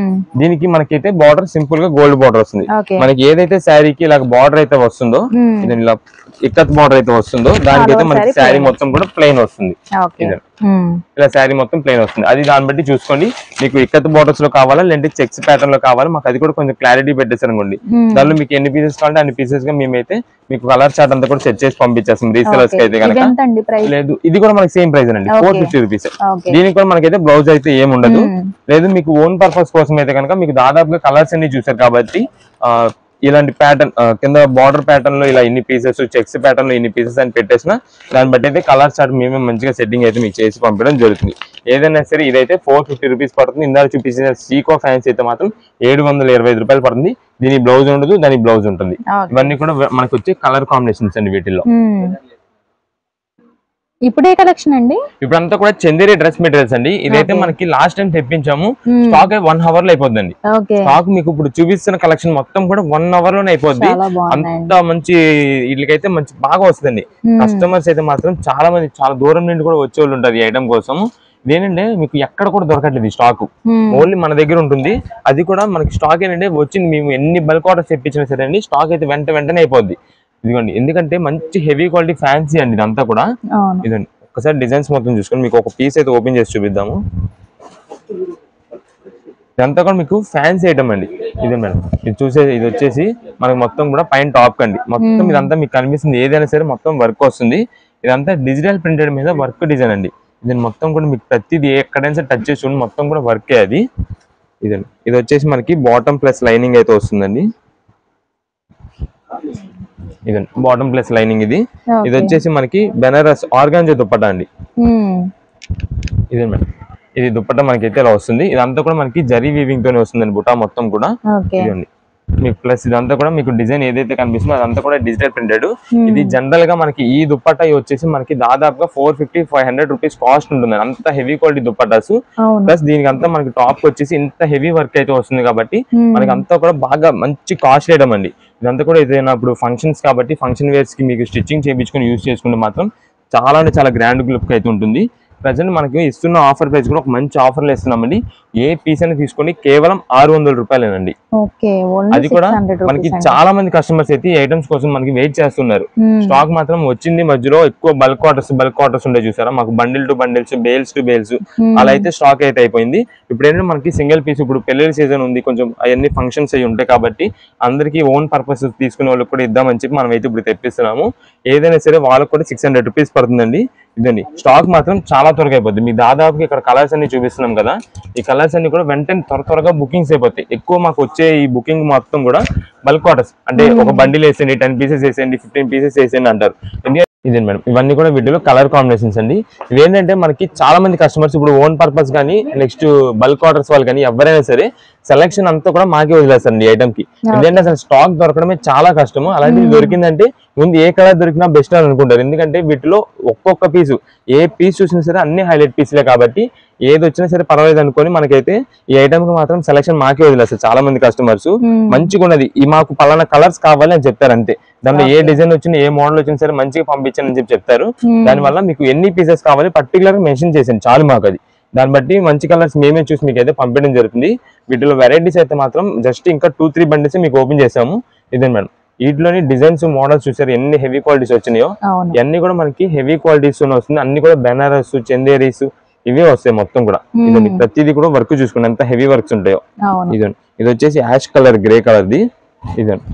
దీనికి మనకైతే బార్డర్ సింపుల్ గా గోల్డ్ బార్డర్ వస్తుంది. మనకి ఏదైతే శారీకి ఇలా బార్డర్ అయితే వస్తుందో, ఇలా ఇక్కత్ బార్డర్ అయితే వస్తుందో, దానికైతే మనకి శారీ మొత్తం కూడా ప్లెయిన్ వస్తుంది. ఇలా శారీ మొత్తం ప్లెయిన్ వస్తుంది. అది దాన్ని బట్టి చూసుకోండి. మీకు ఇక్కత్ బార్డర్స్ లో కావాలా లేదంటే చెక్స్ ప్యాటర్న్ లో కావాలా, మాకు అది కూడా కొంచెం క్లారిటీ పెట్టేసారు అనుకోండి. దానిలో మీకు ఎన్ని పీసెస్ కావాలంటే అన్ని పీసెస్ గా మేమైతే మీకు కలర్ చార్ట్ అంతా కూడా సెట్ చేసి పంపించేస్తాం. రీసెలర్స్ అయితే కనుక లేదు, ఇది కూడా మనకి సేమ్ ప్రైస్ అండి, 450 రూపీస్. దీనికి కూడా మనకైతే బ్లౌజ్ అయితే ఏమి ఉండదు. లేదు మీకు ఓన్ పర్పస్ కోసం అయితే కనుక మీకు దాదాపుగా కలర్స్ అన్ని చూసారు కాబట్టి ఇలాంటి ప్యాటర్న్ కింద బార్డర్ ప్యాటర్న్ లో ఇలా ఇన్ని పీసెస్, చెక్స్ ప్యాటర్న్ లో ఇన్ని పీసెస్ అని పెట్టేసిన దాన్ని బట్టి అయితే కలర్ చార్ట్ మేమే మంచిగా సెట్టింగ్ అయితే మీకు చేసి పంపించడం జరుగుతుంది. ఏదైనా సరే ఇదైతే 450 రూపీస్ పడుతుంది. ఇందాక చూపించిన సీకో ఫ్యాన్స్ అయితే మాత్రం 725 రూపాయలు పడుతుంది. దీని బ్లౌజ్ ఉండదు, దాని బ్లౌజ్ ఉంటుంది. ఇవన్నీ కూడా మనకు వచ్చే కలర్ కాంబినేషన్స్ అండి. వీటిల్లో ఇప్పుడే కలెక్షన్ అండి. ఇప్పుడంతా కూడా చందేరి డ్రెస్ మెటీరియల్స్ అండి. ఇదైతే మనకి లాస్ట్ టైం తెప్పించాము. స్టాక్ 1 అవర్ లో అయిపోద్దండి. స్టాక్ మీకు ఇప్పుడు చూపిస్తున్న కలెక్షన్ మొత్తం కూడా 1 అవర్ లోనే అయిపోద్ది. అంత మంచి వీళ్ళకైతే మంచి బాగా వస్తుందండి. కస్టమర్స్ అయితే మాత్రం చాలా మంది చాలా దూరం నుండి కూడా వచ్చే వాళ్ళు ఉంటారు ఈ ఐటమ్ కోసం. ఇదేంటంటే మీకు ఎక్కడ కూడా దొరకట్లేదు స్టాక్, ఓన్లీ మన దగ్గర ఉంటుంది. అది కూడా మనకి స్టాక్ ఏంటంటే వచ్చింది మేము ఎన్ని బల్క్ ఆర్డర్స్ తెప్పించినా సరే అండి, స్టాక్ అయితే వెంటనే అయిపోద్ది. ఇదిగోండి, ఎందుకంటే మంచి హెవీ క్వాలిటీ ఫ్యాన్సీ అండి ఇదంతా కూడా. ఇదండి, ఒకసారి డిజైన్స్ మొత్తం చూసుకొని మీకు ఒక పీస్ అయితే ఓపెన్ చేసి చూపిద్దాము. ఇదంతా కూడా మీకు ఫ్యాన్సీ ఐటమ్ అండి. ఇదే మేడం, ఇది వచ్చేసి మనకి మొత్తం కూడా పైన టాప్ కండి. మొత్తం ఇదంతా మీకు కనిపిస్తుంది. ఏదైనా సరే మొత్తం వర్క్ వస్తుంది. ఇదంతా డిజిటల్ ప్రింటెడ్ మీద వర్క్ డిజైన్ అండి. ఇది మొత్తం కూడా మీకు ప్రతిదీ ఎక్కడైనా సరే టచ్ చేసి మొత్తం కూడా వర్కే అది. ఇదండి, ఇది వచ్చేసి మనకి బాటమ్ ప్లస్ లైనింగ్ అయితే వస్తుందండి. ఇదండి బాటమ్ ప్లస్ లైనింగ్. ఇది వచ్చేసి మనకి బెనారస్ ఆర్గాంజా దుప్పట్టా అండి. ఇదే మేడం, ఇది దుప్పట్టా మనకి అయితే ఇలా వస్తుంది. ఇదంతా కూడా మనకి జరీ వీవింగ్ తోనే వస్తుందండి బుటా మొత్తం కూడా. ఇదండి, మీకు ప్లస్ ఇదంతా కూడా మీకు డిజైన్ ఏదైతే కనిపిస్తుందో అదంతా కూడా డిజిటల్ ప్రింటెడ్. ఇది జనరల్ గా మనకి ఈ దుప్పట్టా వచ్చేసి మనకి దాదాపుగా 450-500 రూపీస్ కాస్ట్ ఉంటుంది. అంత హెవీ క్వాలిటీ దుప్పట్టాస్. ప్లస్ దీనికి అంతా మనకి టాప్ వచ్చేసి ఇంత హెవీ వర్క్ అయితే వస్తుంది కాబట్టి మనకి అంతా కూడా బాగా మంచి కాస్ట్ ఐటమ్ అండి. ఇదంతా కూడా ఏదైనా ఇప్పుడు ఫంక్షన్స్ కాబట్టి ఫంక్షన్ వేర్స్ కి మీకు స్టిచ్చింగ్ చేయించుకొని యూజ్ చేసుకుంటే మాత్రం చాలా అంటే చాలా గ్రాండ్ లుక్ అయితే ఉంటుంది. ప్రజెంట్ మనకి ఇస్తున్న ఆఫర్ ప్రైస్ కూడా ఒక మంచి ఆఫర్లు ఇస్తున్నామండి. ఏ పీస్ అని తీసుకోండి కేవలం 600 రూపాయలేనండి. అది కూడా మనకి చాలా మంది కస్టమర్స్ అయితే ఈ ఐటమ్స్ కోసం మనకి వెయిట్ చేస్తున్నారు. స్టాక్ మాత్రం వచ్చింది, మధ్యలో ఎక్కువ బల్క్ ఆర్డర్స్ ఉండే చూసారా, మాకు bundle to bundles, bales to bales అలా అయితే స్టాక్ అయితే అయిపోయింది. ఇప్పుడు ఏంటంటే మనకి సింగిల్ పీస్, ఇప్పుడు పెళ్లి సీజన్ ఉంది, కొంచెం అవన్నీ ఫంక్షన్స్ అవి ఉంటాయి కాబట్టి అందరికి ఓన్ పర్పస్ తీసుకునే వాళ్ళకి కూడా ఇద్దామని చెప్పి మనం అయితే ఇప్పుడు తెప్పిస్తున్నాము. ఏదైనా సరే వాళ్ళకి కూడా 600 రూపీస్ పడుతుందండి. ఇదండి స్టాక్ మాత్రం చాలా త్వరగా అయిపోద్ది. మీకు దాదాపుగా ఇక్కడ కలర్స్ అన్ని చూపిస్తున్నాం కదా, ఈ కలర్స్ అన్ని కూడా వెంటనే త్వరగా బుకింగ్స్ అయిపోతాయి. ఎక్కువ మాకు వచ్చే ఈ బుకింగ్ మొత్తం కూడా బల్క్ ఆర్డర్స్, అంటే ఒక బండిల్ వేసేయండి, 10 పీసెస్ వేసేయండి, 15 పీసెస్ వేసేయండి అంటారు. ఇదే మేడం, ఇవన్నీ కూడా వీటిలో కలర్ కాంబినేషన్స్ అండి. ఇవేంటంటే మనకి చాలా మంది కస్టమర్స్ ఇప్పుడు ఓన్ పర్పస్ కానీ నెక్స్ట్ బల్క్ ఆర్డర్స్ వాళ్ళు కానీ ఎవరైనా సరే సెలక్షన్ అంతా కూడా మాకే వదిలేస్తారండి ఈ ఐటమ్ కి. ఎందుకంటే అసలు స్టాక్ దొరకడమే చాలా కష్టము. అలాంటిది దొరికిందంటే ముందు ఏ కలర్ దొరికినా బెస్ట్ అని అనుకుంటారు. ఎందుకంటే వీటిలో ఒక్కొక్క పీసు, ఏ పీస్ చూసినా సరే అన్ని హైలైట్ పీసులే కాబట్టి ఏది వచ్చినా సరే పర్వాలేదు అనుకొని మనకైతే ఈ ఐటమ్ కి మాత్రం సెలక్షన్ మాకే వదిలేస్తారు చాలా మంది కస్టమర్స్. మంచిగా ఉన్నది, ఈ మాకు పలానా కలర్స్ కావాలి అని చెప్తారు అంతే. దాంట్లో ఏ డిజైన్ వచ్చినా ఏ మోడల్ వచ్చినా సరే మంచిగా పంపించండి అని చెప్పి చెప్తారు. దానివల్ల మీకు ఎన్ని పీసెస్ కావాలి పర్టికులర్ గా మెన్షన్ చేసింది చాలు మాకు. అది దాన్ని బట్టి మంచి కలర్స్ మేమే చూసి మీకు అయితే పంపించడం జరుగుతుంది. వీటిలో వెరైటీస్ అయితే మాత్రం జస్ట్ ఇంకా 2-3 బండిల్స్ మీకు ఓపెన్ చేసాము. ఇదే మేడం, వీటిలోని డిజైన్స్ మోడల్స్ చూసారు ఎన్ని హెవీ క్వాలిటీస్ వచ్చినాయో. ఇవన్నీ కూడా మనకి హెవీ క్వాలిటీస్ వస్తుంది. అన్ని కూడా బెనారస్, చందేరీస్ ఇవే వస్తాయి మొత్తం కూడా. ఇదండి ప్రతిదీ కూడా వర్క్ చూసుకోండి ఎంత హెవీ వర్క్స్ ఉంటాయో. ఇదండి ఇది వచ్చేసి యాష్ కలర్, గ్రే కలర్ ది. ఇదండి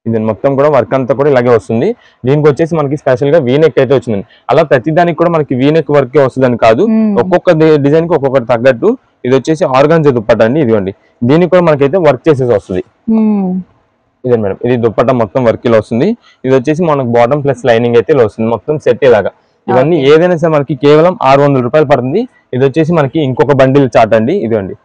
ఇది మొత్తం కూడా వర్క్ అంతా కూడా ఇలాగే వస్తుంది. దీనికి వచ్చేసి మనకి స్పెషల్ గా వీనెక్ అయితే వచ్చింది. అలా ప్రతి దానికి కూడా మనకి వీనెక్ వర్క్ వస్తుందని కాదు, ఒక్కొక్క డిజైన్ కి ఒక్కొక్కటి తగ్గట్టు. ఇది వచ్చేసి ఆర్గాన్జా దుప్పట్టా అండి. ఇదిగోండి దీనికి కూడా మనకైతే వర్క్ చేసేసి వస్తుంది. ఇదే మేడం, ఇది దుప్పట్టా మొత్తం వర్క్ ఇలా వస్తుంది. ఇది వచ్చేసి మనకు బాటమ్ ప్లస్ లైనింగ్ అయితే ఇలా వస్తుంది, మొత్తం సెట్ ఇలాగా. ఇవన్నీ ఏదైనా సరే మనకి కేవలం 600 రూపాయలు పడుతుంది. ఇది వచ్చేసి మనకి ఇంకొక బండిల్ చాట్ అండి. ఇదిగోండి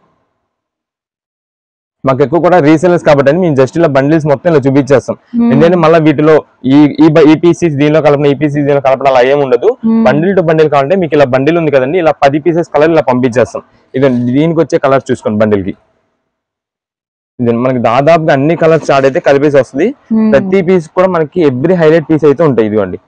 మాకు ఎక్కువ కూడా రీసెలర్స్ కాబట్టి అని మేము జస్ట్ ఇలా బండిల్స్ మొత్తం ఇలా చూపించేస్తాం. ఎందుకంటే మళ్ళీ వీటిలో ఈ పీసెస్ దీనిలో కలపడం, ఈ పీసెస్ దీనిలో కలపడం అలా ఏమి ఉండదు. బండిల్ టు బండిల్ కావాలంటే మీకు ఇలా బండిల్ ఉంది కదండి, ఇలా 10 పీసెస్ కలర్ ఇలా పంపించేస్తాం. ఇది దీనికి వచ్చే కలర్స్ చూసుకోండి బండిల్ కి. ఇది మనకి దాదాపుగా అన్ని కలర్స్ చార్ట్ అయితే కలిపేసి వస్తుంది. ప్రతి పీస్ కూడా మనకి ఎవ్రీ హైలైట్ పీస్ అయితే ఉంటాయి. ఇదిగోండి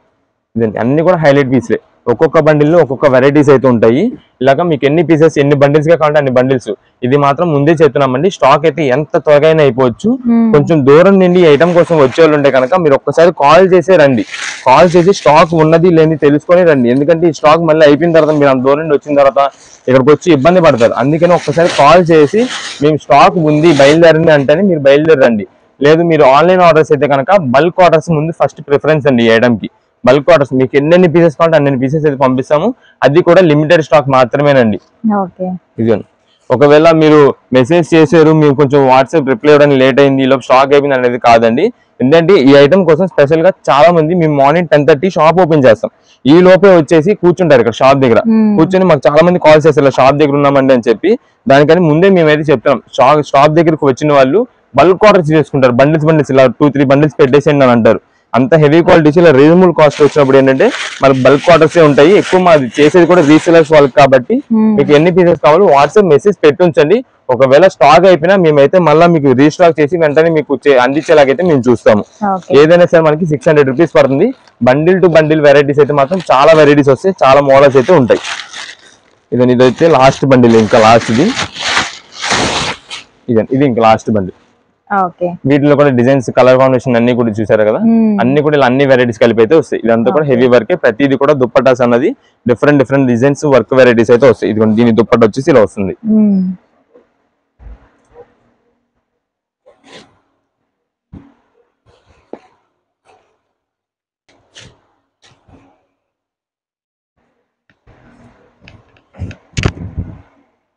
ఇదండి అన్ని కూడా హైలైట్ పీస్లే. ఒక్కొక్క బండిల్లో ఒక్కొక్క వెరైటీస్ అయితే ఉంటాయి. ఇలాగా మీకు ఎన్ని పీసెస్ ఎన్ని బండిల్స్ గా కావాలంటే అన్ని బండిల్స్. ఇది మాత్రం ముందే చెప్తున్నామండి, స్టాక్ అయితే ఎంత త్వరగా అయిపోవచ్చు. కొంచెం దూరం నుండి ఐటమ్ కోసం వచ్చే వాళ్ళు ఉంటే కనుక మీరు ఒక్కసారి కాల్ చేసే రండి. కాల్ చేసి స్టాక్ ఉన్నది లేని తెలుసుకొని రండి. ఎందుకంటే ఈ స్టాక్ మళ్ళీ అయిపోయిన తర్వాత మీరు అంత దూరం నుండి వచ్చిన తర్వాత ఇక్కడికి వచ్చి ఇబ్బంది పడతారు. అందుకని ఒక్కసారి కాల్ చేసి మేము స్టాక్ ఉంది బయలుదేరింది అంటేనే మీరు బయలుదేరండి. లేదు మీరు ఆన్లైన్ ఆర్డర్స్ అయితే కనుక బల్క్ ఆర్డర్స్ ముందు ఫస్ట్ ప్రిఫరెన్స్ అండి. ఈ ఐటమ్ కి బల్క్ ఆర్డర్స్ మీకు ఎన్ని పీసెస్ కావాలంటే అన్ని పీసెస్ అయితే పంపిస్తాము. అది కూడా లిమిటెడ్ స్టాక్ మాత్రమేనండి. ఇదిగోండి ఒకవేళ మీరు మెసేజ్ చేశారు, మీరు కొంచెం వాట్సాప్ రిప్లై ఇవ్వడానికి లేట్ అయింది, ఈ లోపు స్టాక్ అయిపోయింది అనేది కాదండి. ఎందుకంటే ఈ ఐటమ్ కోసం స్పెషల్ గా చాలా మంది మేము మార్నింగ్ 10:30 షాప్ ఓపెన్ చేస్తాం. ఈ లోపే వచ్చేసి కూర్చుంటారు ఇక్కడ షాప్ దగ్గర. కూర్చొని మాకు చాలా మంది కాల్ చేస్తారు షాప్ దగ్గర ఉన్నామండి అని చెప్పి. దానికని ముందే మేమైతే చెప్తాం, షాప్ దగ్గరకు వచ్చిన వాళ్ళు బల్క్ ఆర్డర్స్ చేసుకుంటారు. బండిల్స్ ఇలా 2-3 బండిల్స్ పెట్టేసేయండి అని అంటారు. అంత హెవీ క్వాలిటీస్ ఇలా రీజనబుల్ కాస్ట్ వచ్చినప్పుడు ఏంటంటే మనకు బల్క్ ఆర్డర్స్ ఉంటాయి. ఎక్కువ మాది చేసేది కూడా రీసెలర్స్ వాళ్ళకి కాబట్టి మీకు ఎన్ని పీసెస్ కావాలో వాట్సాప్ మెసేజ్ పెట్టుంచండి. ఒకవేళ స్టాక్ అయిపోయినా మేమైతే మళ్ళీ మీకు రీస్టాక్ చేసి వెంటనే మీకు అందించేలాగైతే మేము చూస్తాము. ఏదైనా సరే మనకి 600 రూపీస్ పడుతుంది. బండిల్ టు బండిల్ వెరైటీస్ అయితే మాత్రం చాలా వెరైటీస్ వస్తాయి, చాలా మోడల్స్ అయితే ఉంటాయి. ఇదైతే లాస్ట్ బండిల్, ఇంకా లాస్ట్ ఇది ఇంకా లాస్ట్ బండిల్. వీటిలో కూడా డిజైన్స్ కలర్ కాంబినేషన్ అన్ని కూడా చూసారు కదా, అన్ని కూడా ఇలా అన్ని వెరైటీస్ కలిపి అయితే వస్తాయి. ఇదంతా కూడా హెవీ వర్క్. ప్రతిది కూడా దుప్పటాస్ అన్నది డిఫరెంట్ డిజైన్స్ వర్క్ వెరైటీస్ అయితే వస్తాయి. ఇది దీని దుప్పట వచ్చేసి ఇలా వస్తుంది.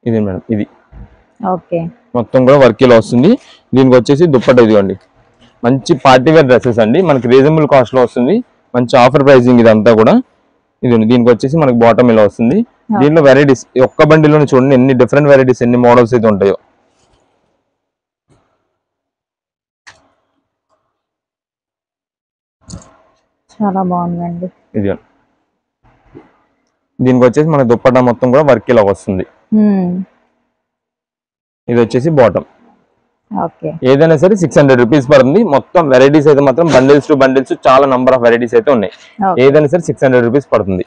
ఇది మేడం, ఇది మొత్తం కూడా వర్క్ ఇలా వస్తుంది. దీనికి వచ్చేసి దుప్పట ఇదిగోండి, మంచి పార్టీ వేర్ డ్రెస్సెస్ అండి. మనకి రీజనబుల్ కాస్ట్ లో వస్తుంది, మంచి ఆఫర్ ప్రైజింగ్ ఇదంతా కూడా. ఇది దీనికి వచ్చేసి మనకి బాటమ్ ఇలా వస్తుంది. దీనిలో వెరైటీస్ ఒక్క బండిలోనే చూడండి ఎన్ని డిఫరెంట్ వెరైటీస్, ఎన్ని మోడల్స్ అయితే ఉంటాయో. చాలా బాగుందండి. ఇది దీనికి వచ్చేసి మన దుప్పట్టా మొత్తం కూడా వర్క్ ఇలా వస్తుంది. ఇది వచ్చేసి బాటమ్. ఏదైనా సరే 600 రూపీస్ పడుతుంది. మొత్తం వెరైటీస్ అయితే మాత్రం బండిల్స్ టు బండిల్స్ చాలా నంబర్ ఆఫ్ వెరైటీస్ అయితే ఉన్నాయి. ఏదైనా సరే 600 రూపీస్ పడుతుంది.